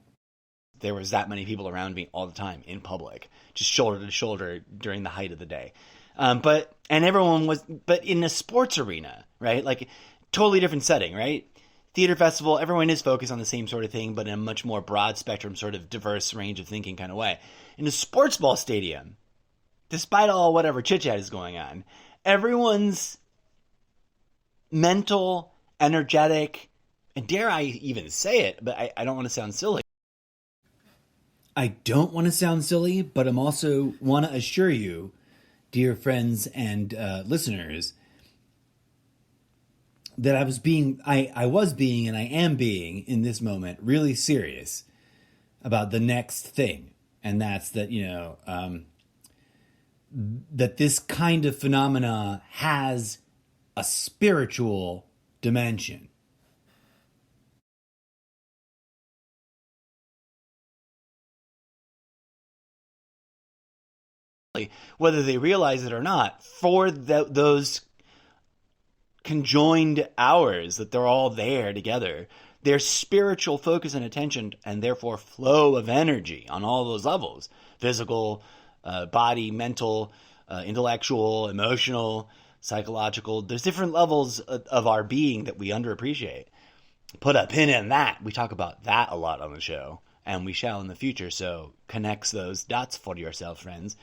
A: There was that many people around me all the time in public, just shoulder to shoulder during the height of the day. But in a sports arena, right? Like, totally different setting, right? Theater festival, everyone is focused on the same sort of thing, but in a much more broad spectrum, sort of diverse range of thinking kind of way. In a sports ball stadium, despite all whatever chit-chat is going on, everyone's mental, energetic, and dare I even say it, but I don't want to sound silly. I don't want to sound silly, but I'm also want to assure you, dear friends and listeners, that I was being and I am being in this moment really serious about the next thing. And that's that, that this kind of phenomena has a spiritual dimension. Whether they realize it or not, for those conjoined hours that they're all there together, their spiritual focus and attention, and therefore flow of energy on all those levels, physical, body, mental, intellectual, emotional, psychological, there's different levels of our being that we underappreciate. Put a pin in that. We talk about that a lot on the show, and we shall in the future, so connects those dots for yourself, friends.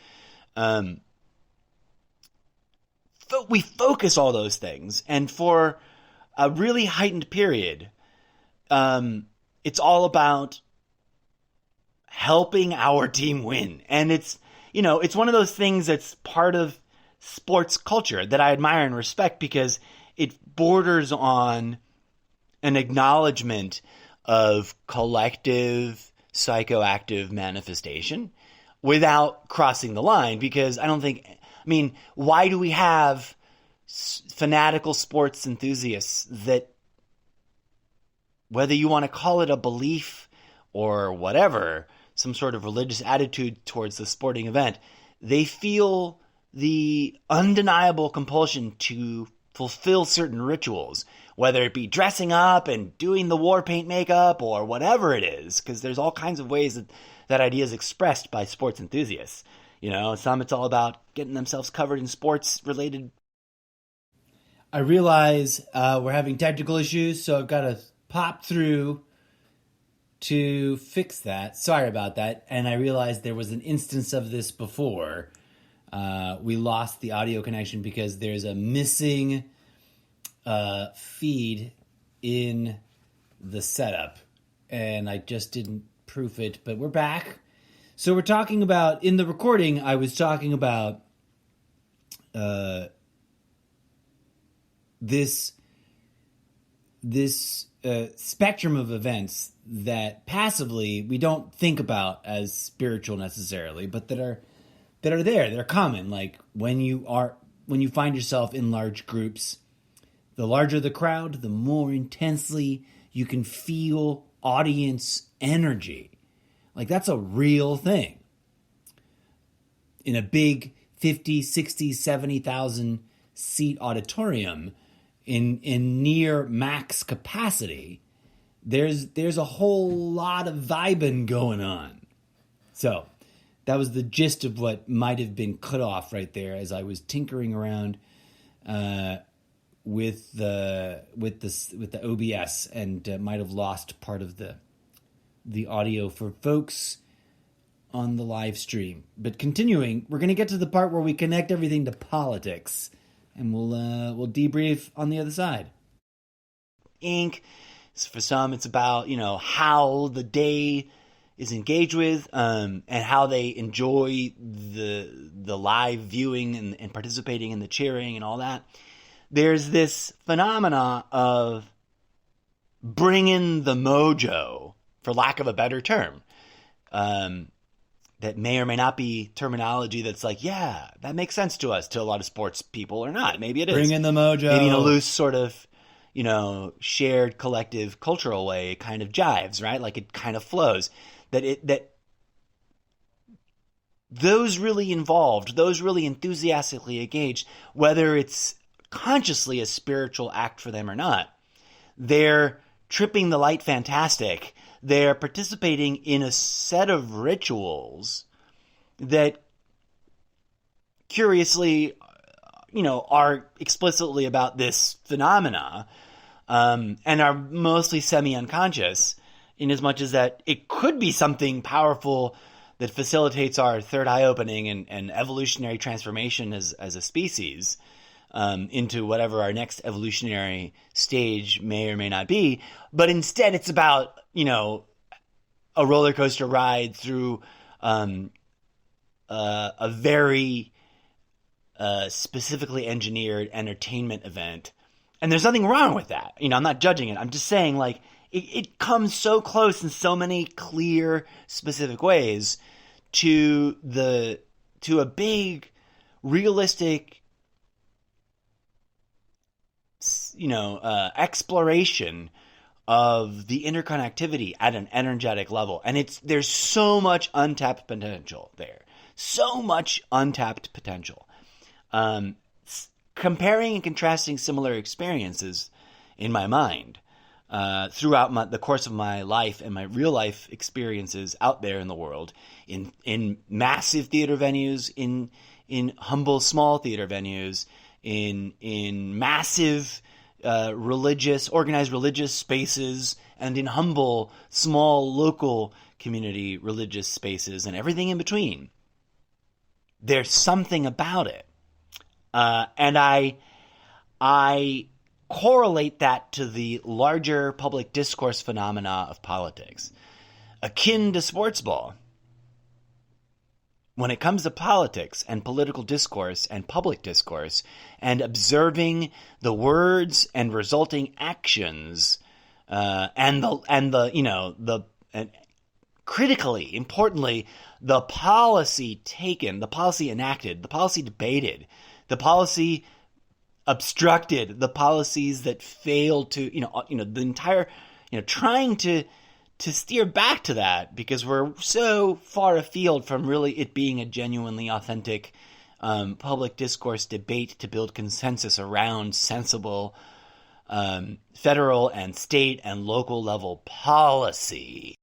A: We focus all those things, and for a really heightened period, it's all about helping our team win. And it's one of those things that's part of sports culture that I admire and respect, because it borders on an acknowledgement of collective psychoactive manifestation without crossing the line, because why do we have fanatical sports enthusiasts that, whether you want to call it a belief or whatever, some sort of religious attitude towards the sporting event, they feel the undeniable compulsion to fulfill certain rituals, whether it be dressing up and doing the war paint makeup or whatever it is, because there's all kinds of ways that idea is expressed by sports enthusiasts. Some it's all about getting themselves covered in sports related. I realize we're having technical issues, so I've got to pop through to fix that. Sorry about that. And I realized there was an instance of this before. We lost the audio connection because there's a missing feed in the setup, and I just didn't proof it, but we're back. So we're talking about, in the recording, I was talking about this spectrum of events that passively we don't think about as spiritual necessarily, but that are there. They're common. Like when you find yourself in large groups, the larger the crowd, the more intensely you can feel audience energy. Like that's a real thing. In a big 50, 60, 70,000 seat auditorium in near max capacity, there's a whole lot of vibing going on. So that was the gist of what might have been cut off right there as I was tinkering around with the OBS and might have lost part of the audio for folks on the live stream. But continuing, we're going to get to the part where we connect everything to politics, and we'll debrief on the other side. For some, it's about how the day is engaged with, and how they enjoy the live viewing and participating in the cheering and all that. There's this phenomena of bringing the mojo, for lack of a better term, that may or may not be terminology that's like, yeah, that makes sense to us, to a lot of sports people, or not. Maybe it is.
B: Bring in the mojo.
A: Maybe in a loose sort of, shared collective cultural way, it kind of jives, right? Like it kind of flows. That those really involved, those really enthusiastically engaged, whether it's consciously a spiritual act for them or not, they're tripping the light fantastic. They're participating in a set of rituals that curiously, are explicitly about this phenomena, and are mostly semi-unconscious, in as much as that it could be something powerful that facilitates our third eye opening and evolutionary transformation as a species, into whatever our next evolutionary stage may or may not be. But instead it's about, a roller coaster ride through a very specifically engineered entertainment event. And there's nothing wrong with that. I'm not judging it. I'm just saying, like, it comes so close in so many clear, specific ways to a big, realistic, exploration of the interconnectivity at an energetic level. And there's so much untapped potential there. So much untapped potential. Comparing and contrasting similar experiences in my mind throughout the course of my life and my real life experiences out there in the world, in massive theater venues, in humble small theater venues, in massive organized religious spaces, and in humble small local community religious spaces, and everything in between. There's something about it. And I correlate that to the larger public discourse phenomena of politics, akin to sports ball. When it comes to politics and political discourse and public discourse and observing the words and resulting actions, and critically, importantly, the policy taken, the policy enacted, the policy debated, the policy obstructed, the policies that failed to, the entire, trying to steer back to that, because we're so far afield from really it being a genuinely authentic public discourse debate to build consensus around sensible federal and state and local level policy.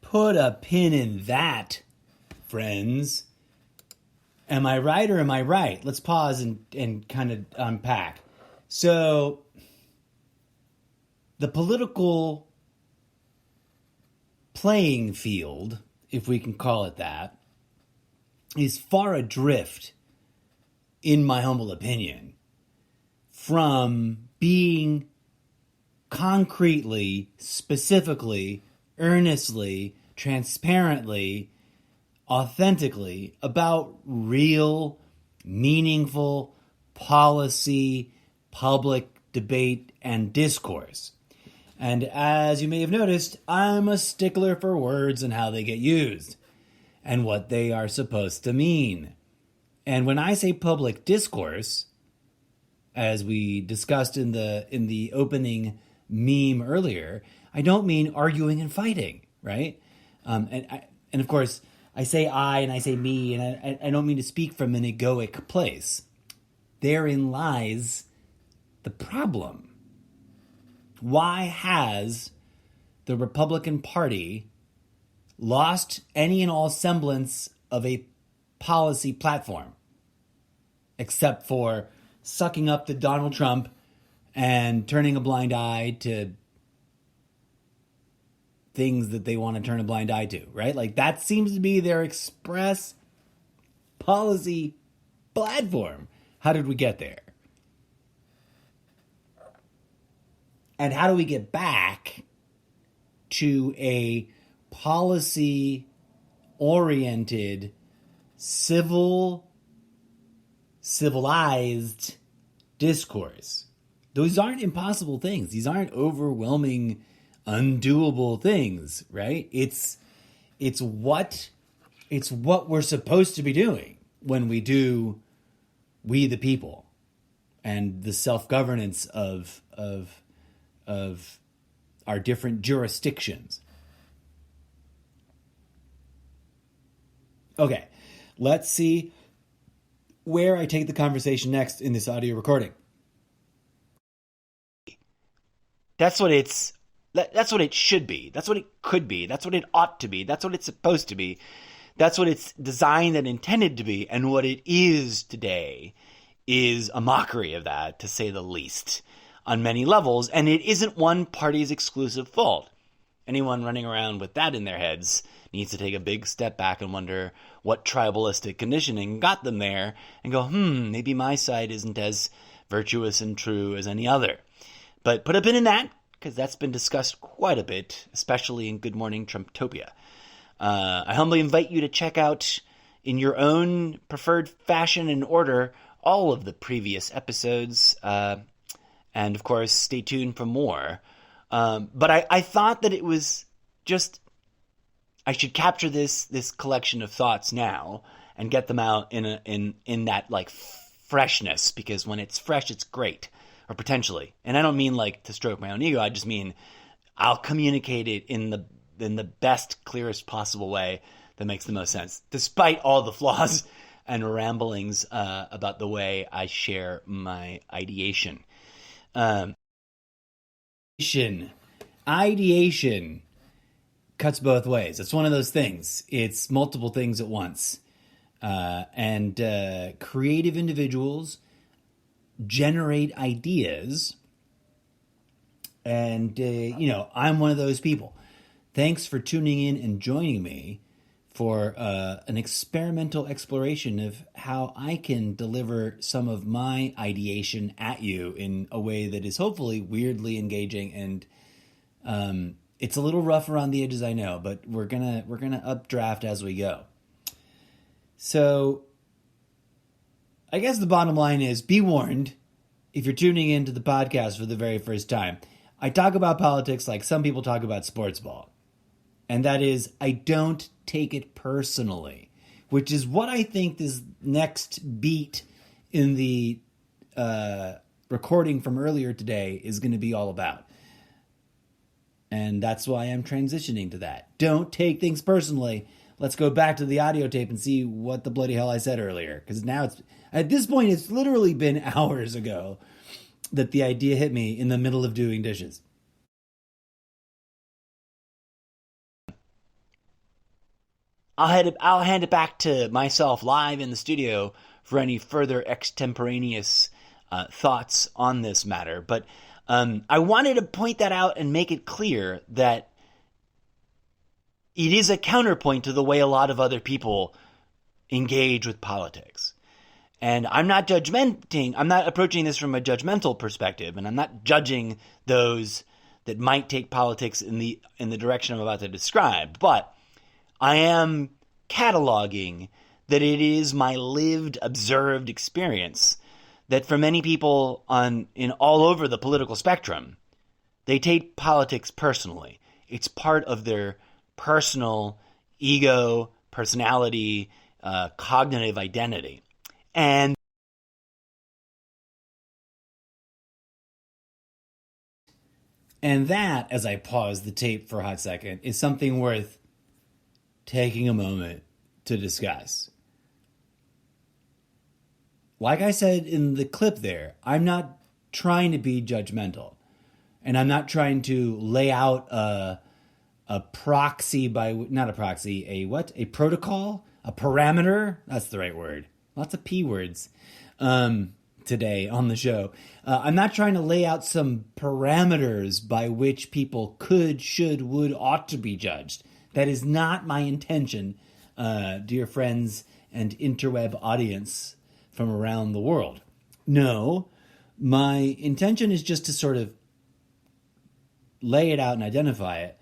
A: Put a pin in that, friends. Am I right or am I right? Let's pause and kind of unpack. So, the political playing field, if we can call it that, is far adrift, in my humble opinion, from being concretely, specifically, earnestly, transparently, authentically about real, meaningful policy, public debate, and discourse. And as you may have noticed, I'm a stickler for words and how they get used and what they are supposed to mean. And when I say public discourse, as we discussed in the opening meme earlier, I don't mean arguing and fighting, right? And of course, I say I and I say me, and I don't mean to speak from an egoic place. Therein lies the problem. Why has the Republican Party lost any and all semblance of a policy platform, except for sucking up to Donald Trump and turning a blind eye to things that they want to turn a blind eye to, right? Like, that seems to be their express policy platform. How did we get there? And how do we get back to a policy-oriented, civilized discourse? Those aren't impossible things. These aren't overwhelming, undoable things, right? It's what we're supposed to be doing when we do We the People and the self-governance of our different jurisdictions. Okay, let's see where I take the conversation next in this audio recording. That's what it should be. That's what it could be. That's what it ought to be. That's what it's supposed to be. That's what it's designed and intended to be. And what it is today is a mockery of that, to say the least, on many levels. And it isn't one party's exclusive fault. Anyone running around with that in their heads needs to take a big step back and wonder what tribalistic conditioning got them there and go, maybe my side isn't as virtuous and true as any other. But put a pin in that, because that's been discussed quite a bit, especially in Good Morning Trumptopia. I humbly invite you to check out, in your own preferred fashion and order, all of the previous episodes, and of course, stay tuned for more. But I thought that it was just, I should capture this collection of thoughts now and get them out in that like freshness, because when it's fresh, it's great, or potentially. And I don't mean like to stroke my own ego. I just mean I'll communicate it in the best, clearest possible way that makes the most sense, despite all the flaws and ramblings about the way I share my ideation. Ideation cuts both ways. It's one of those things. It's multiple things at once. And creative individuals generate ideas. And, I'm one of those people. Thanks for tuning in and joining me for an experimental exploration of how I can deliver some of my ideation at you in a way that is hopefully weirdly engaging. And it's a little rough around the edges, I know, but we're gonna updraft as we go. So I guess the bottom line is, be warned if you're tuning into the podcast for the very first time. I talk about politics like some people talk about sports ball. And that is, I don't take it personally, which is what I think this next beat in the recording from earlier today is going to be all about. And that's why I'm transitioning to that. Don't take things personally. Let's go back to the audio tape and see what the bloody hell I said earlier. Because now at this point, it's literally been hours ago that the idea hit me in the middle of doing dishes. I'll hand it back to myself live in the studio for any further extemporaneous thoughts on this matter. But I wanted to point that out and make it clear that it is a counterpoint to the way a lot of other people engage with politics. And I'm not approaching this from a judgmental perspective, and I'm not judging those that might take politics in the direction I'm about to describe, but I am cataloging that it is my lived, observed experience that for many people in all over the political spectrum, they take politics personally. It's part of their personal ego, personality, cognitive identity. And that, as I pause the tape for a hot second, is something worth taking a moment to discuss. Like I said in the clip there, I'm not trying to be judgmental. And I'm not trying to lay out a proxy not a proxy, a protocol, a parameter. That's the right word. Lots of P words today on the show. I'm not trying to lay out some parameters by which people could, should, would, ought to be judged. That is not my intention, dear friends and interweb audience from around the world. No, my intention is just to sort of lay it out and identify it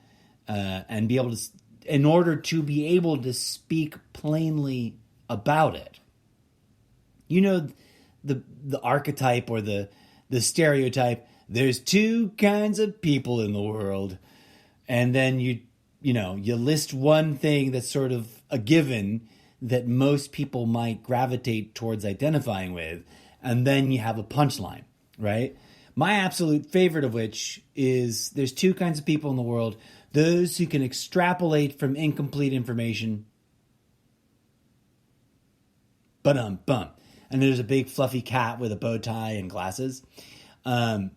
A: and be able to, in order to be able to speak plainly about it. You know, the archetype or the stereotype, there's two kinds of people in the world. And then you list one thing that's sort of a given that most people might gravitate towards identifying with, and then you have a punchline, right? My absolute favorite of which is there's two kinds of people in the world: those who can extrapolate from incomplete information, bum, and there's a big fluffy cat with a bow tie and glasses. And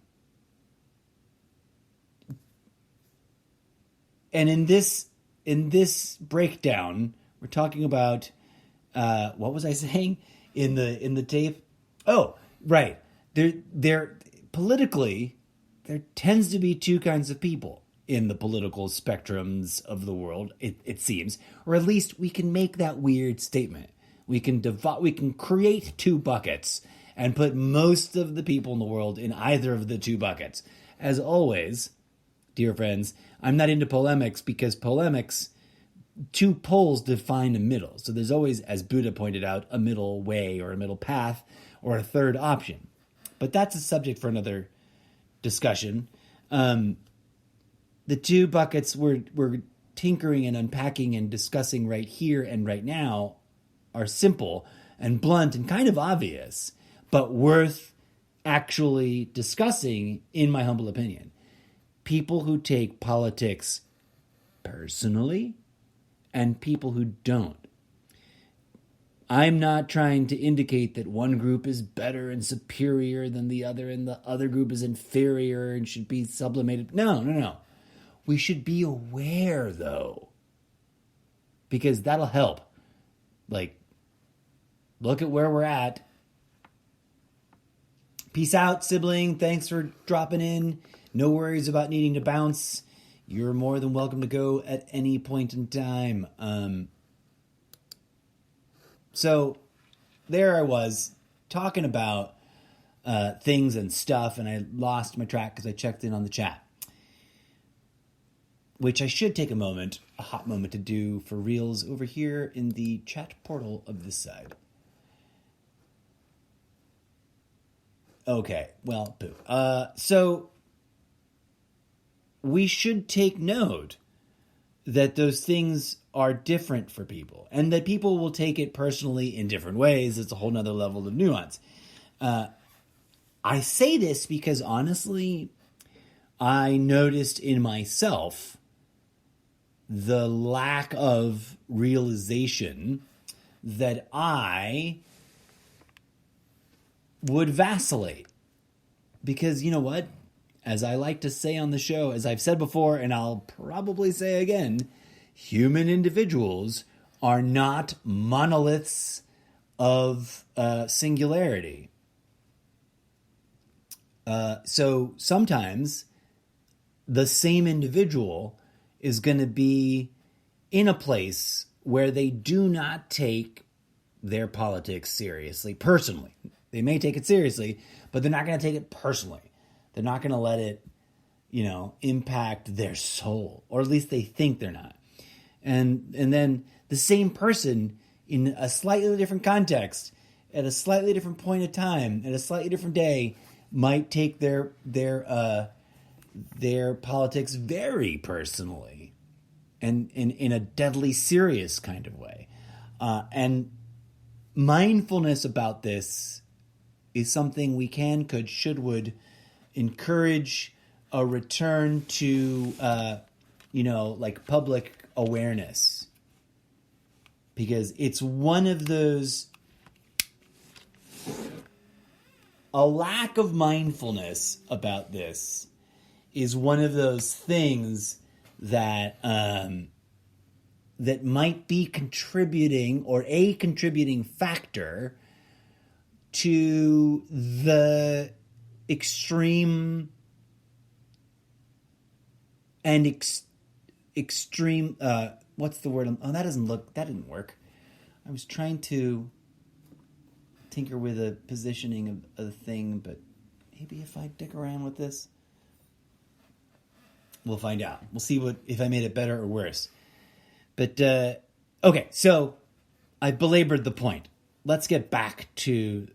A: in this breakdown, we're talking about what was I saying in the tape? Oh, right. There politically, there tends to be two kinds of people in the political spectrums of the world. It seems, or at least we can make that weird statement. We can create two buckets and put most of the people in the world in either of the two buckets. As always, dear friends, I'm not into polemics because polemics, two poles define a middle. So there's always, as Buddha pointed out, a middle way or a middle path or a third option. But that's a subject for another discussion. The two buckets we're tinkering and unpacking and discussing right here and right now are simple and blunt and kind of obvious, but worth actually discussing, in my humble opinion. People who take politics personally and people who don't. I'm not trying to indicate that one group is better and superior than the other and the other group is inferior and should be sublimated. No. We should be aware, though, because that'll help. Like, look at where we're at. Peace out, sibling. Thanks for dropping in. No worries about needing to bounce. You're more than welcome to go at any point in time. So there I was talking about things and stuff, and I lost my track because I checked in on the chat, which I should take a hot moment to do for reals over here in the chat portal of this side. Okay, well, poo. So we should take note that those things are different for people and that people will take it personally in different ways. It's a whole nother level of nuance. I say this because honestly, I noticed in myself the lack of realization that I would vacillate. Because you know what? As I like to say on the show, as I've said before, and I'll probably say again, human individuals are not monoliths of singularity. So sometimes the same individual is going to be in a place where they do not take their politics seriously, personally. They may take it seriously, but they're not going to take it personally. They're not going to let it, impact their soul, or at least they think they're not. And then the same person in a slightly different context, at a slightly different point of time, at a slightly different day, might take their politics very personally and in a deadly serious kind of way. And mindfulness about this is something we could, should, would encourage a return to, like public awareness. Because it's one of those, a lack of mindfulness about this is one of those things that that might be contributing, or a contributing factor to the extreme and extreme what's the word? Oh, that didn't work. I was trying to tinker with a positioning of the thing, but maybe if I dick around with this, we'll find out. We'll see if I made it better or worse. But okay, so I belabored the point. Let's get back to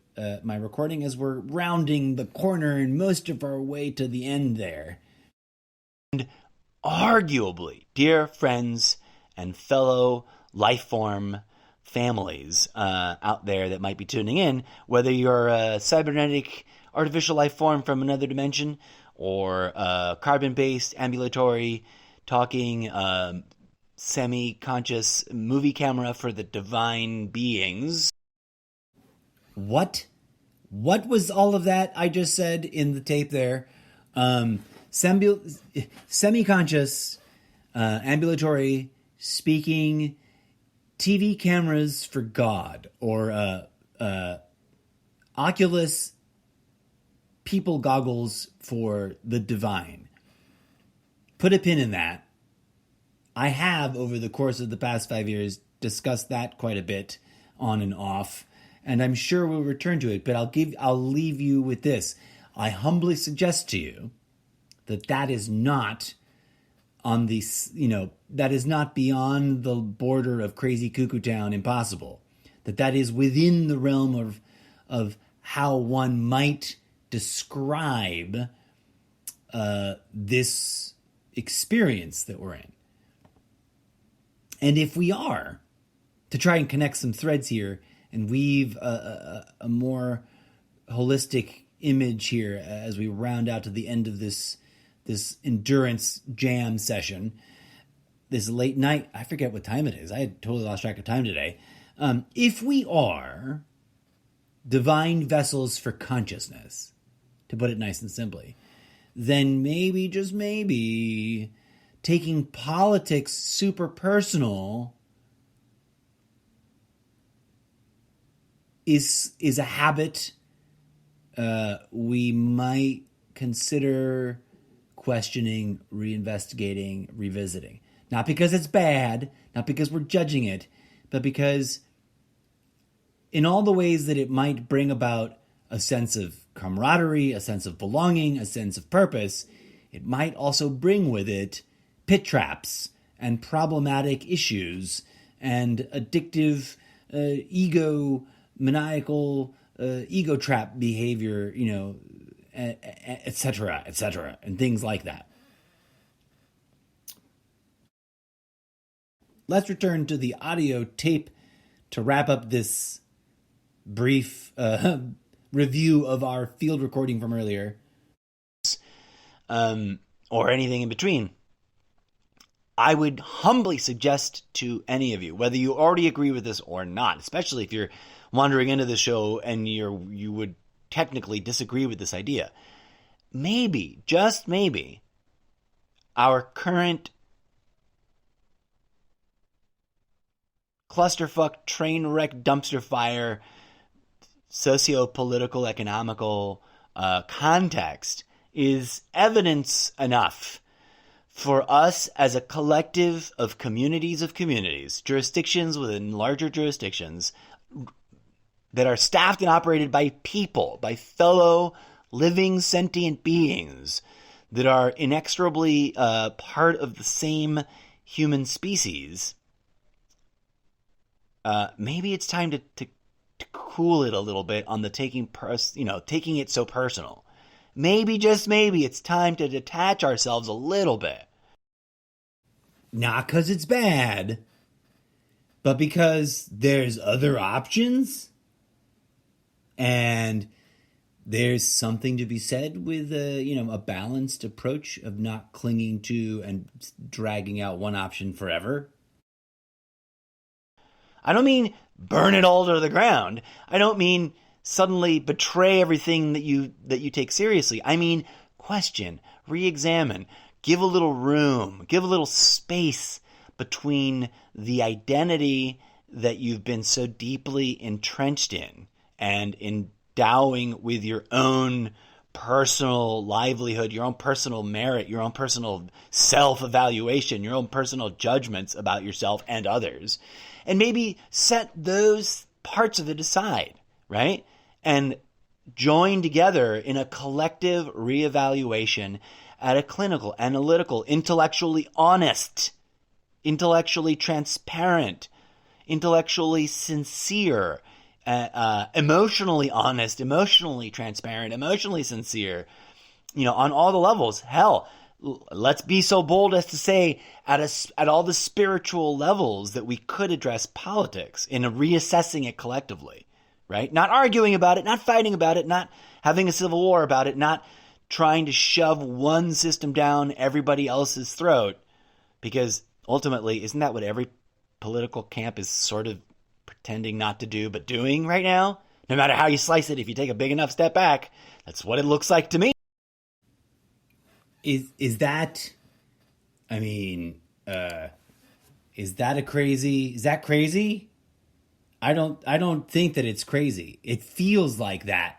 A: my recording as we're rounding the corner and most of our way to the end there. And arguably, dear friends and fellow life form families out there that might be tuning in, whether you're a cybernetic artificial life form from another dimension or a carbon-based ambulatory talking semi-conscious movie camera for the divine beings. What was all of that I just said in the tape there? Semi-conscious ambulatory speaking TV cameras for God, or Oculus people goggles for the divine. Put a pin in that. I have, over the course of the past 5 years, discussed that quite a bit on and off, and I'm sure we'll return to it, but I'll leave you with this. I humbly suggest to you that is not on the, that is not beyond the border of crazy cuckoo town impossible. That is within the realm of how one might describe this experience that we're in. And if we are, to try and connect some threads here and weave a more holistic image here as we round out to the end of this endurance jam session, this late night, I forget what time it is. I had totally lost track of time today. If we are divine vessels for consciousness, to put it nice and simply, then maybe, just maybe, taking politics super personal is a habit we might consider questioning, reinvestigating, revisiting. Not because it's bad, not because we're judging it, but because in all the ways that it might bring about a sense of camaraderie, a sense of belonging, a sense of purpose, it might also bring with it pit traps and problematic issues and addictive, maniacal, ego trap behavior, et cetera, and things like that. let's return to the audio tape to wrap up this brief review of our field recording from earlier. Or anything in between. I would humbly suggest to any of you, whether you already agree with this or not, especially if you're wandering into the show and you would technically disagree with this idea, maybe, just maybe, our current clusterfuck, train wreck, dumpster fire, socio-political, economical context is evidence enough for us as a collective of communities, jurisdictions within larger jurisdictions that are staffed and operated by people, by fellow living sentient beings that are inexorably part of the same human species. Maybe it's time to cool it a little bit on the taking it so personal. Maybe, just maybe, it's time to detach ourselves a little bit. Not because it's bad, but because there's other options. And there's something to be said with a balanced approach of not clinging to and dragging out one option forever. I don't mean burn it all to the ground. I don't mean suddenly betray everything that you take seriously. I mean, question, re-examine, give a little room, give a little space between the identity that you've been so deeply entrenched in and endowing with your own personal livelihood, your own personal merit, your own personal self-evaluation, your own personal judgments about yourself and others, and maybe set those parts of it aside, right? And join together in a collective reevaluation at a clinical, analytical, intellectually honest, intellectually transparent, intellectually sincere, emotionally honest, emotionally transparent, emotionally sincere, on all the levels. Hell, let's be so bold as to say at all the spiritual levels that we could address politics in reassessing it collectively. Right? Not arguing about it, not fighting about it, not having a civil war about it, not trying to shove one system down everybody else's throat. Because ultimately, isn't that what every political camp is sort of pretending not to do, but doing right now? No matter how you slice it, if you take a big enough step back, that's what it looks like to me. Is that crazy? I don't think that it's crazy. It feels like that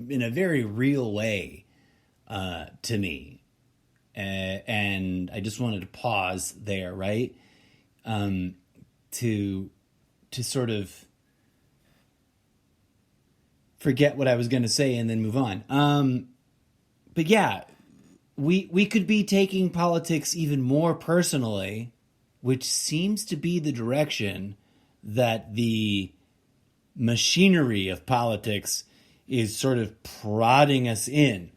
A: in a very real way to me. And I just wanted to pause there, right? To sort of forget what I was going to say and then move on. But yeah, we could be taking politics even more personally, which seems to be the direction that the machinery of politics is sort of prodding us in.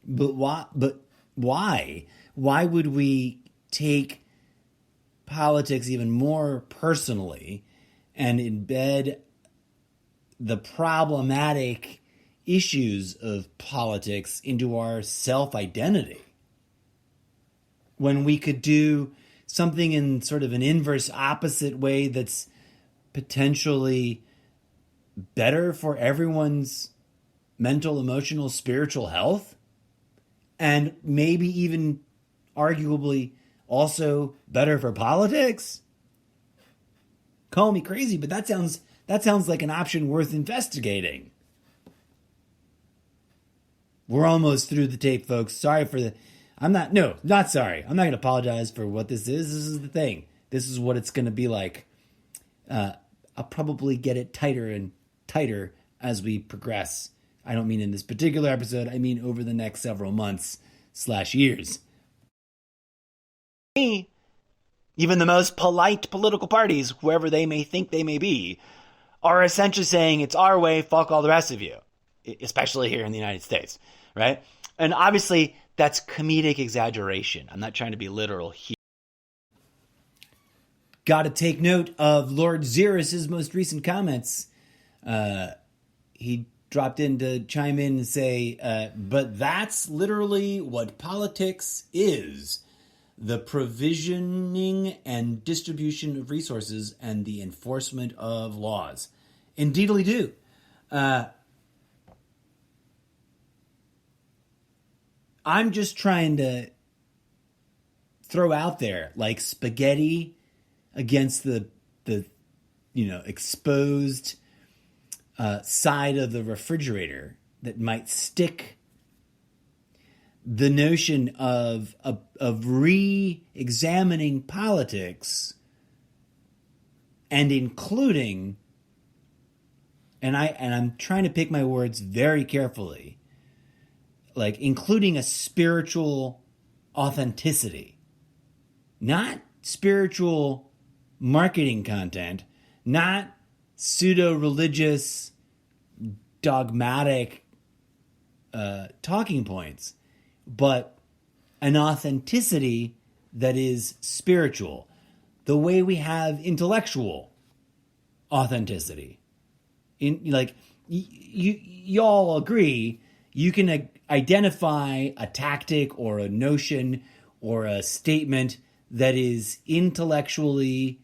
A: But why? Why would we take politics even more personally and embed the problematic issues of politics into our self-identity when we could do something in sort of an inverse opposite way that's potentially better for everyone's mental, emotional, spiritual health, and maybe even arguably also better for politics? Call me crazy, but that sounds like an option worth investigating. We're almost through the tape, folks. Sorry for the... not sorry. I'm not going to apologize for what this is. This is the thing. This is what it's going to be like. I'll probably get it tighter and tighter as we progress. I don't mean in this particular episode. I mean over the next several months / years. Even the most polite political parties, whoever they may think they may be, are essentially saying it's our way, fuck all the rest of you. Especially here in the United States, right? And obviously, that's comedic exaggeration. I'm not trying to be literal here. Got to take note of Lord Xerxes' most recent comments. He dropped in to chime in and say, but that's literally what politics is. The provisioning and distribution of resources and the enforcement of laws. Indeedly do. I'm just trying to throw out there, like spaghetti against the exposed side of the refrigerator that might stick the notion of re-examining politics and including, and I'm trying to pick my words very carefully, like including a spiritual authenticity, not spiritual marketing content, not pseudo-religious dogmatic talking points, but an authenticity that is spiritual, the way we have intellectual authenticity. Y'all agree you can identify a tactic or a notion or a statement that is intellectually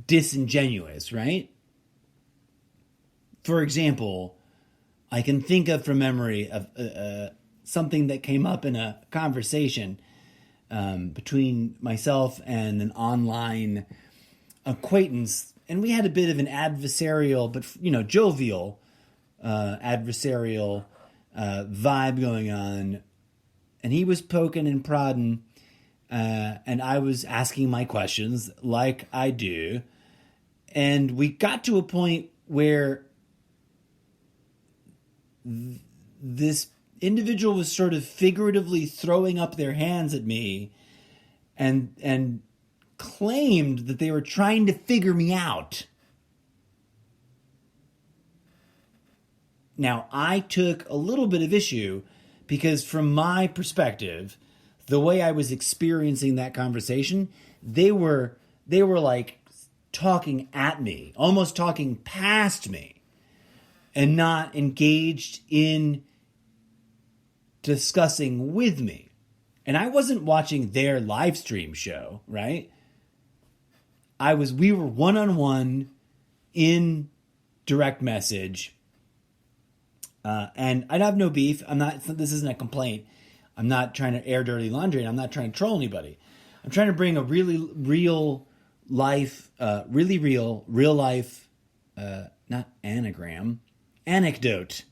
A: disingenuous, right? For example, I can think of from memory of something that came up in a conversation between myself and an online acquaintance, and we had a bit of an adversarial, but jovial adversarial vibe going on, and he was poking and prodding, and I was asking my questions like I do, and we got to a point where this individual was sort of figuratively throwing up their hands at me and claimed that they were trying to figure me out. Now, I took a little bit of issue because from my perspective, the way I was experiencing that conversation, they were like talking at me, almost talking past me, and not engaged in discussing with me. And I wasn't watching their live stream show, right? We were one-on-one in direct message. And I'd have no beef. This isn't a complaint. I'm not trying to air dirty laundry, and I'm not trying to troll anybody. I'm trying to bring a really real life, not anagram, anecdote.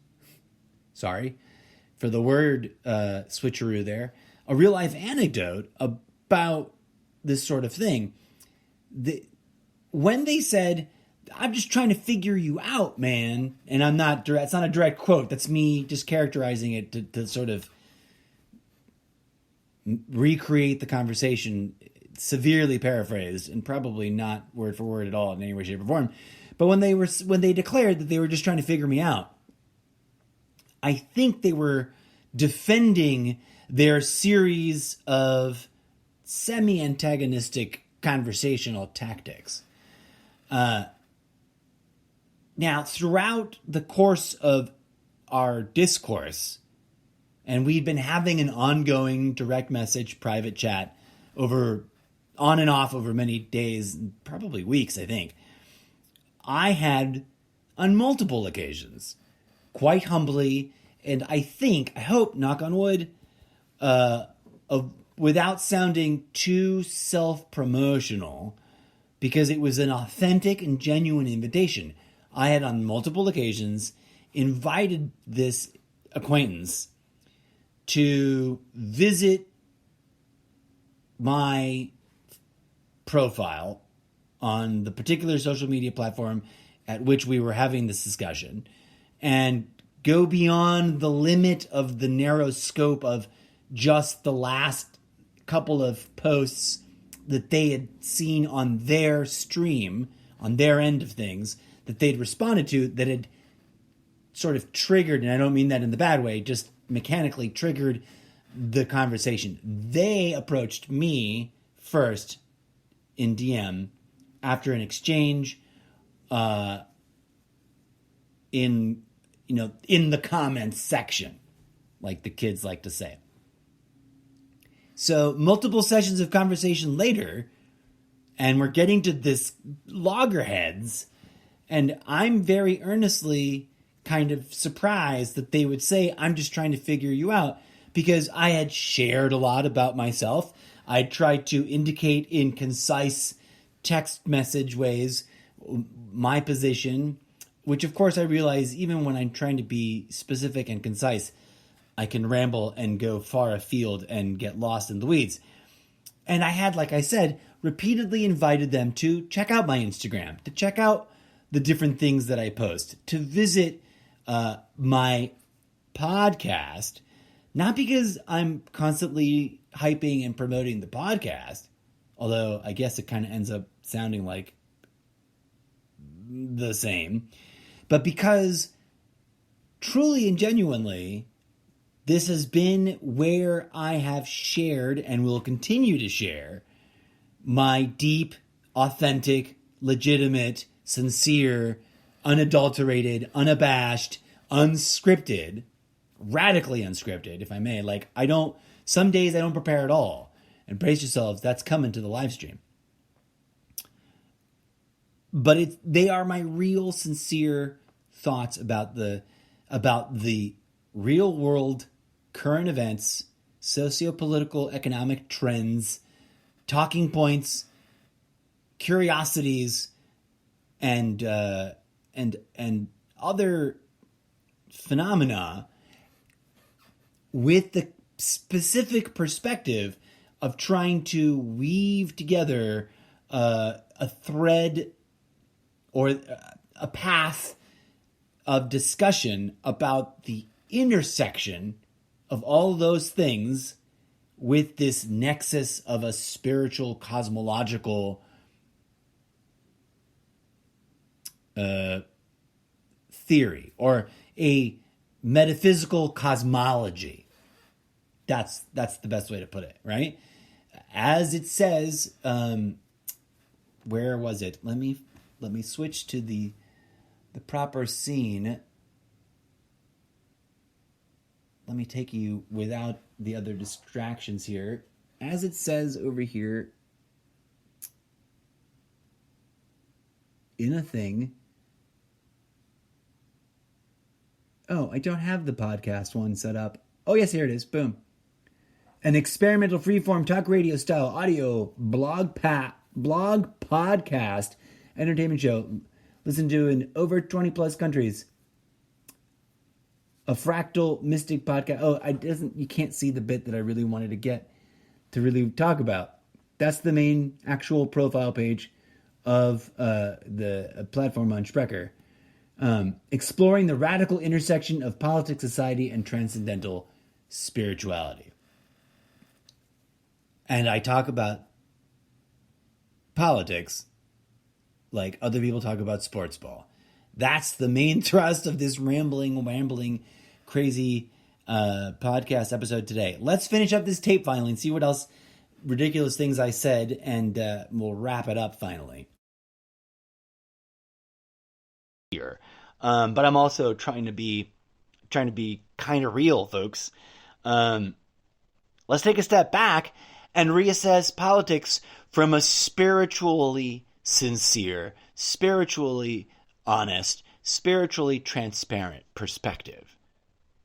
A: Sorry for the word switcheroo there. A real life anecdote about this sort of thing. When they said, I'm just trying to figure you out, man. And I'm not direct. It's not a direct quote. That's me just characterizing it to sort of recreate the conversation, severely paraphrased and probably not word for word at all in any way, shape, or form. But when they declared that they were just trying to figure me out, I think they were defending their series of semi-antagonistic conversational tactics. Now, throughout the course of our discourse, and we'd been having an ongoing direct message private chat on and off over many days, probably weeks, I think, I had on multiple occasions, quite humbly, and I hope, knock on wood, without sounding too self-promotional, because it was an authentic and genuine invitation. I had on multiple occasions invited this acquaintance to visit my profile on the particular social media platform at which we were having this discussion and go beyond the limit of the narrow scope of just the last couple of posts that they had seen on their stream, on their end of things, that they'd responded to, that had sort of triggered, and I don't mean that in the bad way, just mechanically triggered the conversation. They approached me first in DM after an exchange in the comments section, like the kids like to say. So multiple sessions of conversation later, and we're getting to this loggerheads, and I'm very earnestly kind of surprised that they would say, I'm just trying to figure you out, because I had shared a lot about myself. I tried to indicate in concise text message ways my position, which of course I realize even when I'm trying to be specific and concise, I can ramble and go far afield and get lost in the weeds. And I had, like I said, repeatedly invited them to check out my Instagram, to check out the different things that I post, to visit my podcast, not because I'm constantly hyping and promoting the podcast, although I guess it kind of ends up sounding like the same, but because truly and genuinely, this has been where I have shared and will continue to share my deep, authentic, legitimate, sincere, unadulterated, unabashed, unscripted, radically unscripted, if I may. Like, some days I don't prepare at all. And brace yourselves, that's coming to the live stream. But they are my real, sincere thoughts about the real world, current events, socio-political, economic trends, talking points, curiosities, and other phenomena, with the specific perspective of trying to weave together a thread or a path of discussion about the intersection of all those things with this nexus of a spiritual, cosmological theory, or a metaphysical cosmology. That's the best way to put it, right? As it says, where was it? Let me switch to the proper scene. Let me take you without the other distractions here. As it says over here in a thing. Oh, I don't have the podcast one set up. Oh, yes, here it is. Boom. An experimental freeform talk radio style audio blog podcast entertainment show listened to in over 20 plus countries. A fractal mystic podcast. Oh, you can't see the bit that I really wanted to get to really talk about. That's the main actual profile page of the platform on Sprecher. Exploring the radical intersection of politics, society, and transcendental spirituality. And I talk about politics like other people talk about sports ball. That's the main thrust of this rambling, crazy podcast episode today. Let's finish up this tape finally and see what else ridiculous things I said, and we'll wrap it up finally. Here, but I'm also trying to be kind of real, folks. Let's take a step back and reassess politics from a spiritually sincere, spiritually honest, spiritually transparent perspective.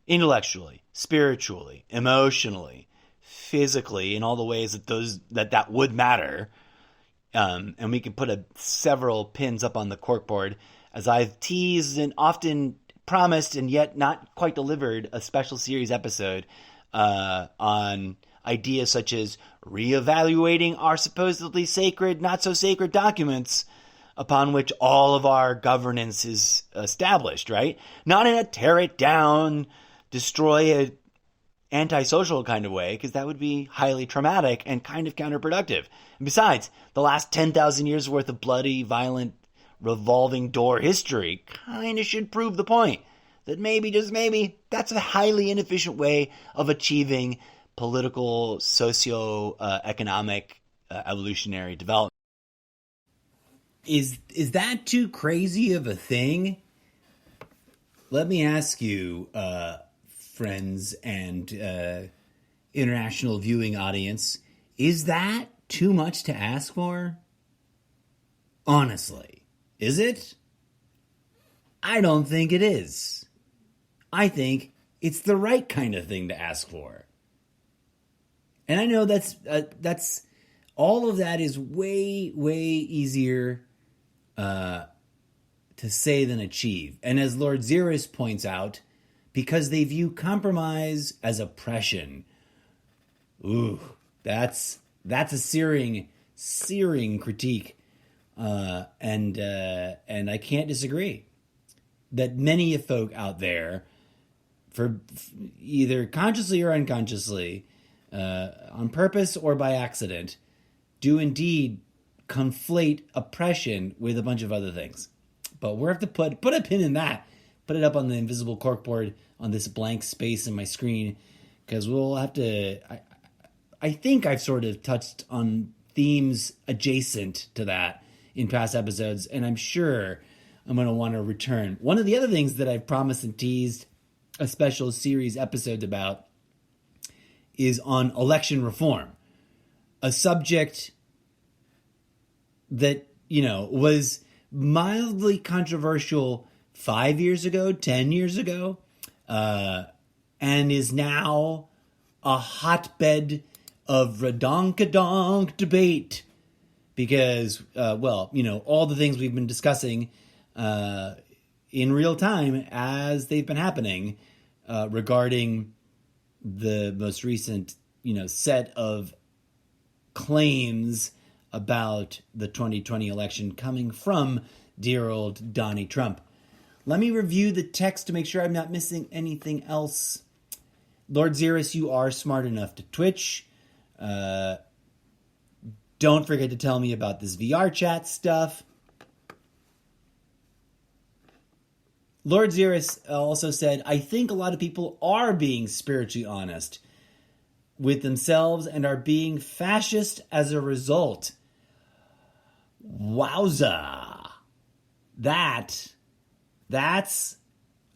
A: Intellectually, spiritually, emotionally, physically, in all the ways that would matter. And we can put several pins up on the corkboard as I've teased and often promised and yet not quite delivered a special series episode on ideas such as reevaluating our supposedly sacred, not so sacred documents upon which all of our governance is established, right? Not in a tear it down, destroy it, antisocial kind of way, because that would be highly traumatic and kind of counterproductive. And besides, the last 10,000 years worth of bloody, violent, revolving door history kind of should prove the point that maybe, just maybe, that's a highly inefficient way of achieving political, socio-economic, evolutionary development. Is that too crazy of a thing? Let me ask you, friends and international viewing audience, is that too much to ask for? Honestly, is it? I don't think it is. I think it's the right kind of thing to ask for. And I know that's all of that is way, way easier to say than achieve. And as Lord Xeris points out, because they view compromise as oppression. Ooh, that's a searing critique, and I can't disagree that many folk out there, for either consciously or unconsciously, on purpose or by accident, do indeed conflate oppression with a bunch of other things. But we'll have to put a pin in that. Put it up on the invisible corkboard on this blank space in my screen, because we'll have to... I think I've sort of touched on themes adjacent to that in past episodes, and I'm sure I'm going to want to return. One of the other things that I've promised and teased a special series episode about is on election reform, a subject that, was mildly controversial 5 years ago, 10 years ago, and is now a hotbed of redonkadonk debate because, all the things we've been discussing in real time as they've been happening regarding the most recent, set of claims about the 2020 election coming from dear old Donnie Trump. Let me review the text to make sure I'm not missing anything else. Lord Xeris, you are smart enough to Twitch. Don't forget to tell me about this VR chat stuff. Lord Xeris also said, I think a lot of people are being spiritually honest with themselves and are being fascist as a result. Wowza. That's,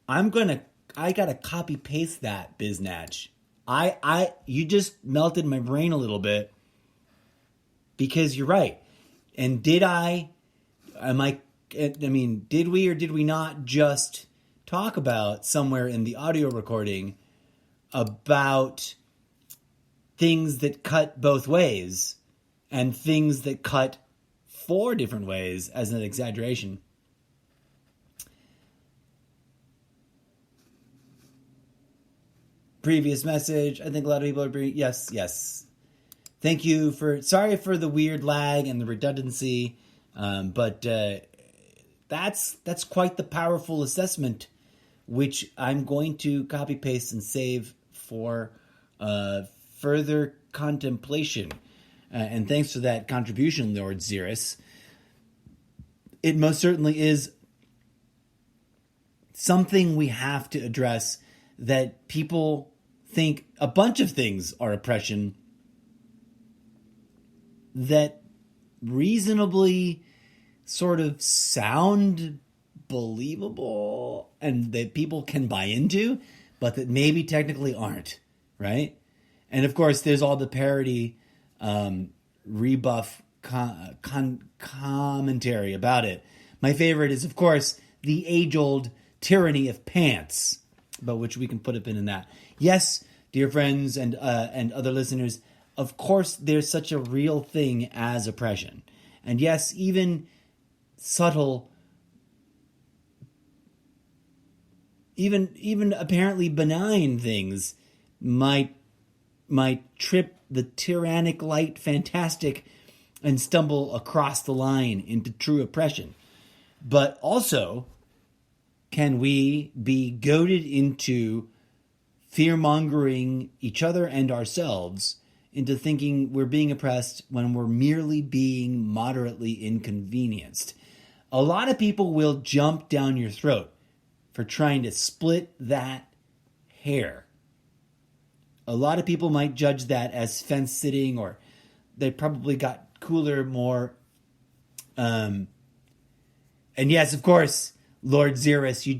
A: I gotta copy paste that, Biznatch. You just melted my brain a little bit because you're right. And did we or did we not just talk about somewhere in the audio recording about things that cut both ways and things that cut 4 different ways as an exaggeration? Previous message. I think a lot of people are yes. Thank you sorry for the weird lag and the redundancy. But that's quite the powerful assessment, which I'm going to copy paste and save for further contemplation. And thanks for that contribution, Lord Xeris. It most certainly is something we have to address, that people think a bunch of things are oppression that reasonably sort of sound believable and that people can buy into, but that maybe technically aren't, right? And of course, there's all the parody rebuff commentary about it. My favorite is, of course, the age-old tyranny of pants, but which we can put a pin in that. Yes, dear friends and other listeners, of course, there's such a real thing as oppression. And yes, even subtle, even apparently benign things might trip the tyrannic light fantastic and stumble across the line into true oppression. But also, can we be goaded into fear-mongering each other and ourselves into thinking we're being oppressed when we're merely being moderately inconvenienced? A lot of people will jump down your throat for trying to split that hair. A lot of people might judge that as fence-sitting, or they probably got cooler, more And yes, of course, Lord Xeris, you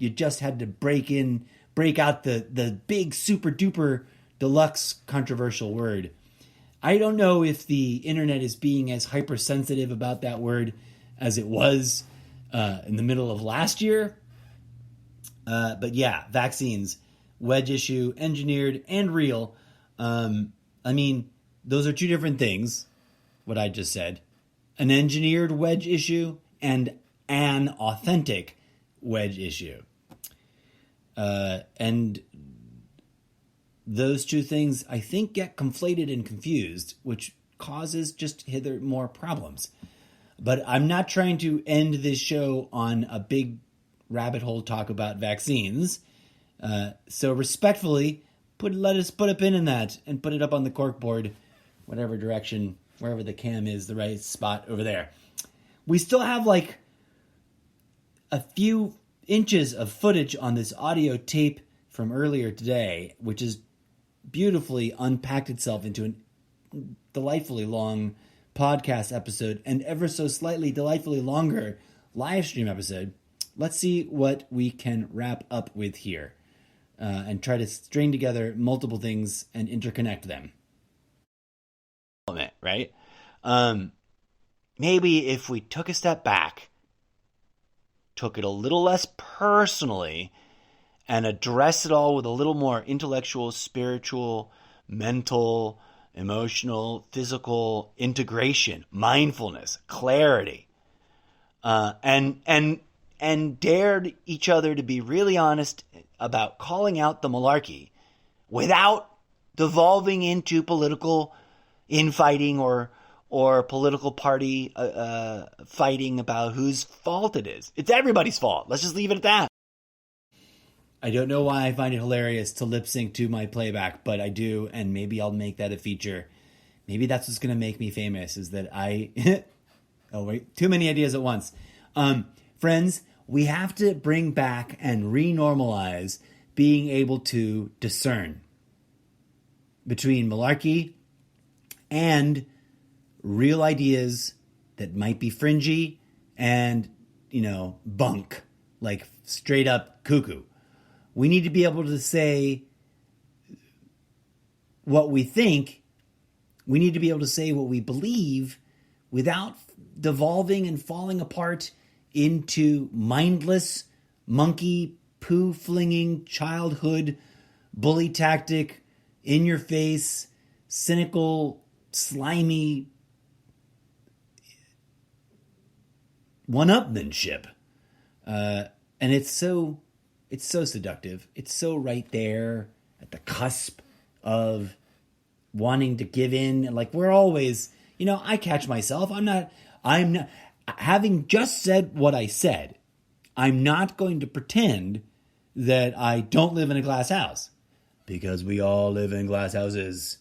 A: just had to break out the big super duper deluxe controversial word. I don't know if the internet is being as hypersensitive about that word as it was in the middle of last year. But yeah, vaccines, wedge issue, engineered and real. I mean, those are two different things, what I just said. An engineered wedge issue and an authentic wedge issue. And those two things, I think, get conflated and confused, which causes just hither more problems. But I'm not trying to end this show on a big rabbit hole talk about vaccines. So respectfully, let us put a pin in that and put it up on the corkboard, whatever direction, wherever the cam is, the right spot over there. We still have like a few inches of footage on this audio tape from earlier today, which is beautifully unpacked itself into a delightfully long podcast episode and ever so slightly delightfully longer live stream episode. Let's see what we can wrap up with here and try to string together multiple things and interconnect them. Right? Maybe if we took a step back, took it a little less personally, and address it all with a little more intellectual, spiritual, mental, emotional, physical integration, mindfulness, clarity, and dared each other to be really honest about calling out the malarkey without devolving into political infighting or political party fighting about whose fault it is. It's everybody's fault. Let's just leave it at that. I don't know why I find it hilarious to lip sync to my playback, but I do, and maybe I'll make that a feature. Maybe that's what's going to make me famous, is that I... oh, wait, too many ideas at once. Friends, we have to bring back and re-normalize being able to discern between malarkey and real ideas that might be fringy and, bunk, like straight up cuckoo. We need to be able to say what we think. We need to be able to say what we believe without devolving and falling apart into mindless, monkey, poo-flinging, childhood, bully tactic, in-your-face, cynical, slimy one-upmanship. And it's so seductive. It's so right there at the cusp of wanting to give in. Like, we're always, I catch myself. I'm not, having just said what I said, I'm not going to pretend that I don't live in a glass house, because we all live in glass houses.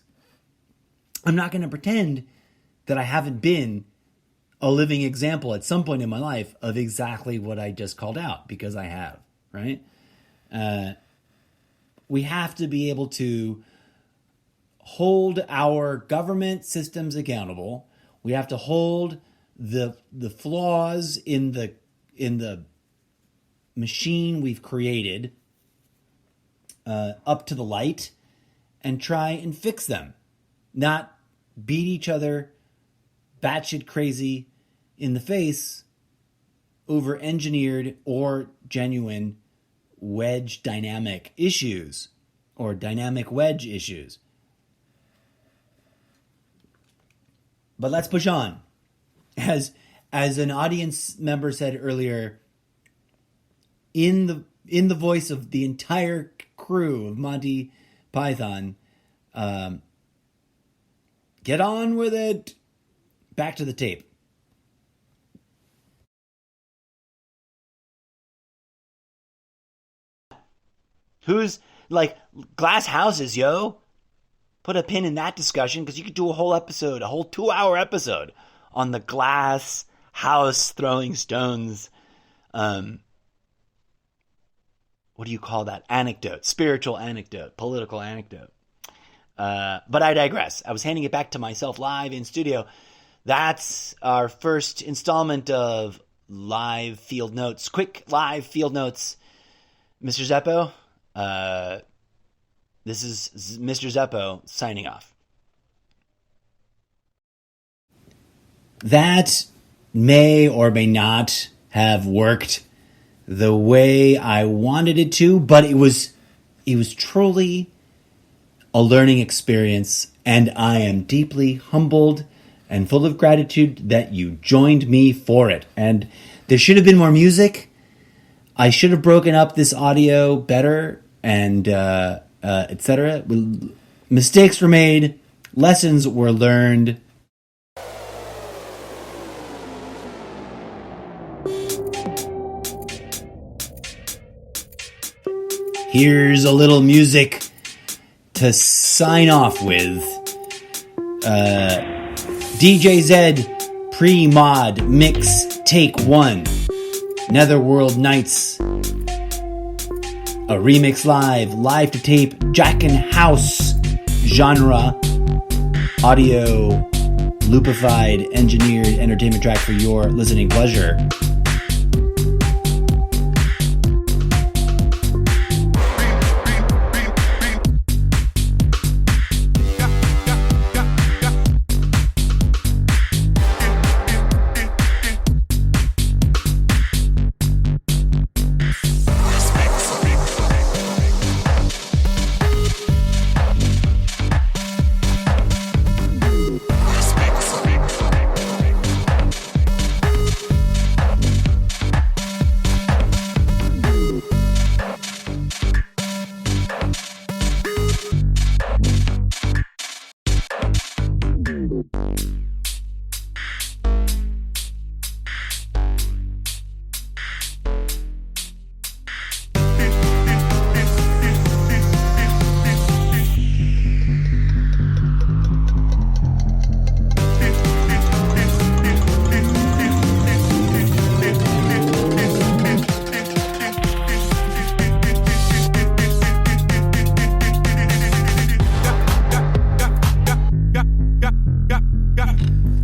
A: I'm not going to pretend that I haven't been a living example at some point in my life of exactly what I just called out, because I have, right? We have to be able to hold our government systems accountable. We have to hold the flaws in the machine we've created up to the light and try and fix them, not beat each other batshit crazy in the face over engineered or genuine wedge dynamic issues or dynamic wedge issues. But let's push on. As an audience member said earlier, in the voice of the entire crew of Monty Python, get on with it. Back to the tape. Who's like glass houses, yo? Put a pin in that discussion, because you could do a whole 2-hour episode on the glass house throwing stones. What do you call that? Anecdote, spiritual anecdote, political anecdote. But I digress. I was handing it back to myself live in studio. That's our first installment of live field notes, quick live field notes. Mr. Zeppo, this is Mr. Zeppo signing off. That may or may not have worked the way I wanted it to, but it was truly a learning experience, and I am deeply humbled and full of gratitude that you joined me for it. And there should have been more music. I should have broken up this audio better, and etc. Mistakes were made, lessons were learned. Here's a little music to sign off with. DJ Zed pre-mod mix take 1. Netherworld Nights. A remix live to tape, Jack and House genre, audio, loopified, engineered entertainment track for your listening pleasure.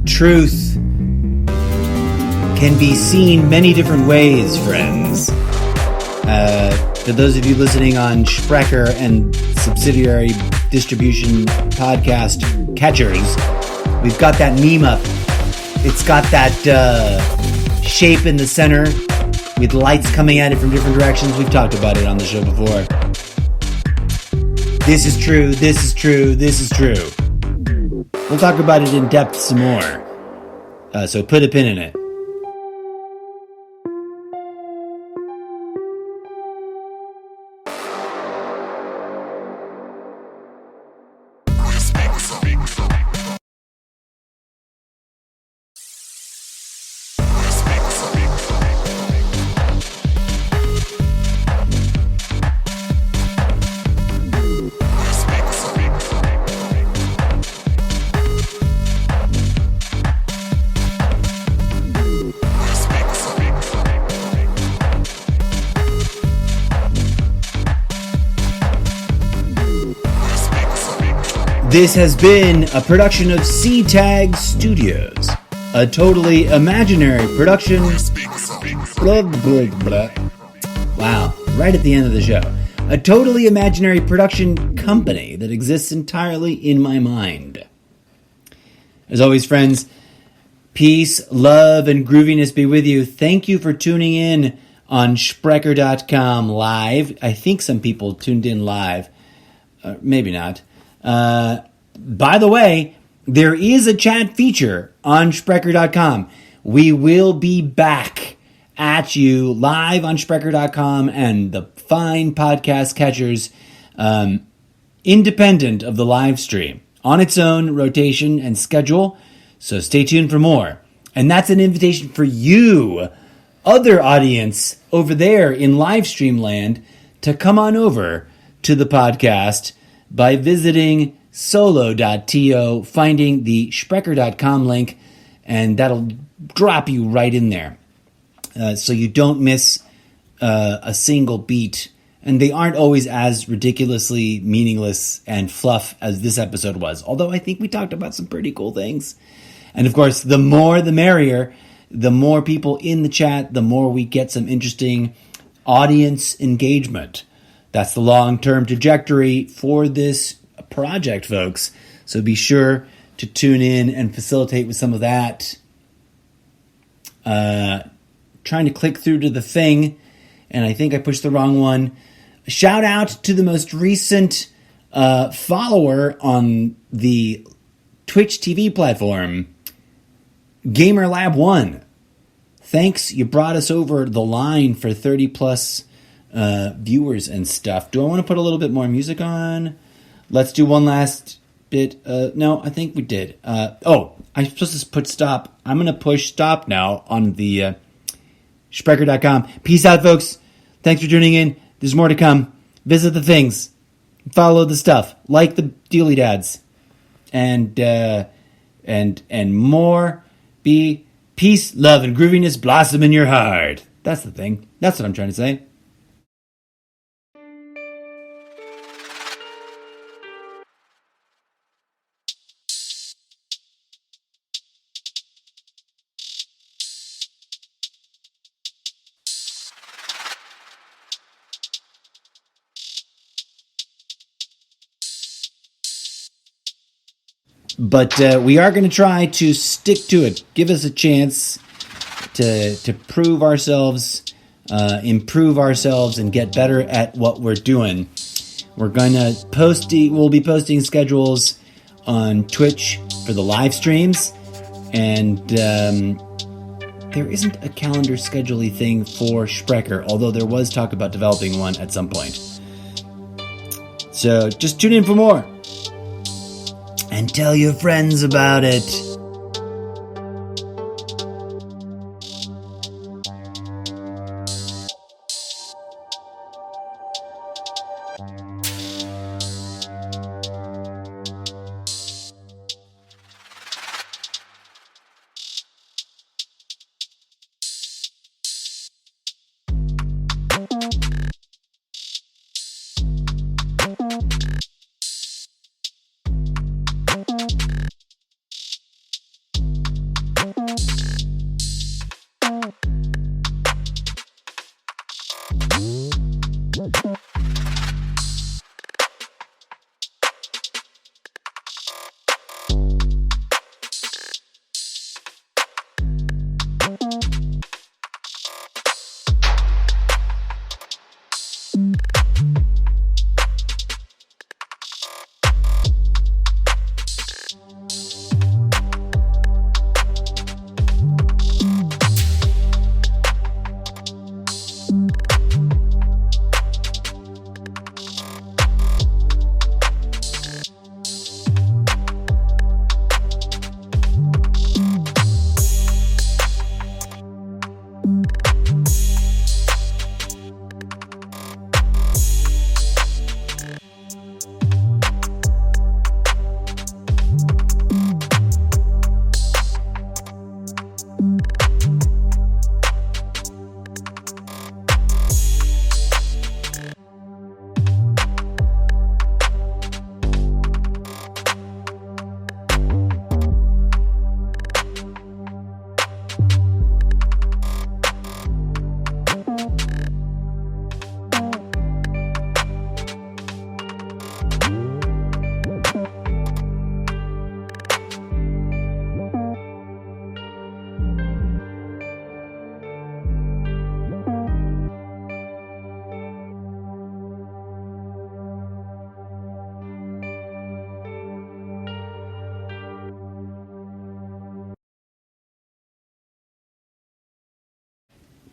A: Truth can be seen many different ways, friends. For those of you listening on Sprecher and subsidiary distribution podcast catchers, we've got that meme up. It's got that shape in the center with lights coming at it from different directions. We've talked about it on the show before. This is true, this is true, this is true. We'll talk about it in depth some more. So put a pin in it. This has been a production of C-Tag Studios, a totally imaginary production. Blah, blah, blah. Wow, right at the end of the show. A totally imaginary production company that exists entirely in my mind. As always, friends, peace, love, and grooviness be with you. Thank you for tuning in on Sprecher.com live. I think some people tuned in live. Maybe not. By the way, there is a chat feature on Sprecher.com. We will be back at you live on Sprecher.com and the fine podcast catchers, independent of the live stream, on its own rotation and schedule. So stay tuned for more. And that's an invitation for you, other audience over there in live stream land, to come on over to the podcast by visiting Solo.to, finding the Sprecher.com link, and that'll drop you right in there. So you don't miss a single beat. And they aren't always as ridiculously meaningless and fluff as this episode was. Although I think we talked about some pretty cool things. And of course, the more the merrier. the more people in the chat, the more we get some interesting audience engagement. That's the long-term trajectory for this project, folks. So be sure to tune in and facilitate with some of that. Trying to click through to the thing, and I think I pushed the wrong one. Shout out to the most recent follower on the Twitch TV platform, GamerLab1. Thanks, you brought us over the line for 30 plus viewers and stuff. Do I want to put a little bit more music on? Let's do one last bit. No, I think we did. I'm supposed to put stop. I'm going to push stop now on the Sprecher.com. Peace out, folks. Thanks for tuning in. There's more to come. Visit the things. Follow the stuff. Like the Dealy Dads. And more. Be peace, love, and grooviness blossom in your heart. That's the thing. That's what I'm trying to say. But we are going to try to stick to it. Give us a chance to prove ourselves, improve ourselves, and get better at what we're doing. We're going to we'll be posting schedules on Twitch for the live streams, and there isn't a calendar schedule-y thing for Sprecher, although there was talk about developing one at some point. So just tune in for more. And tell your friends about it.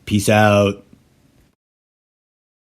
A: Peace out.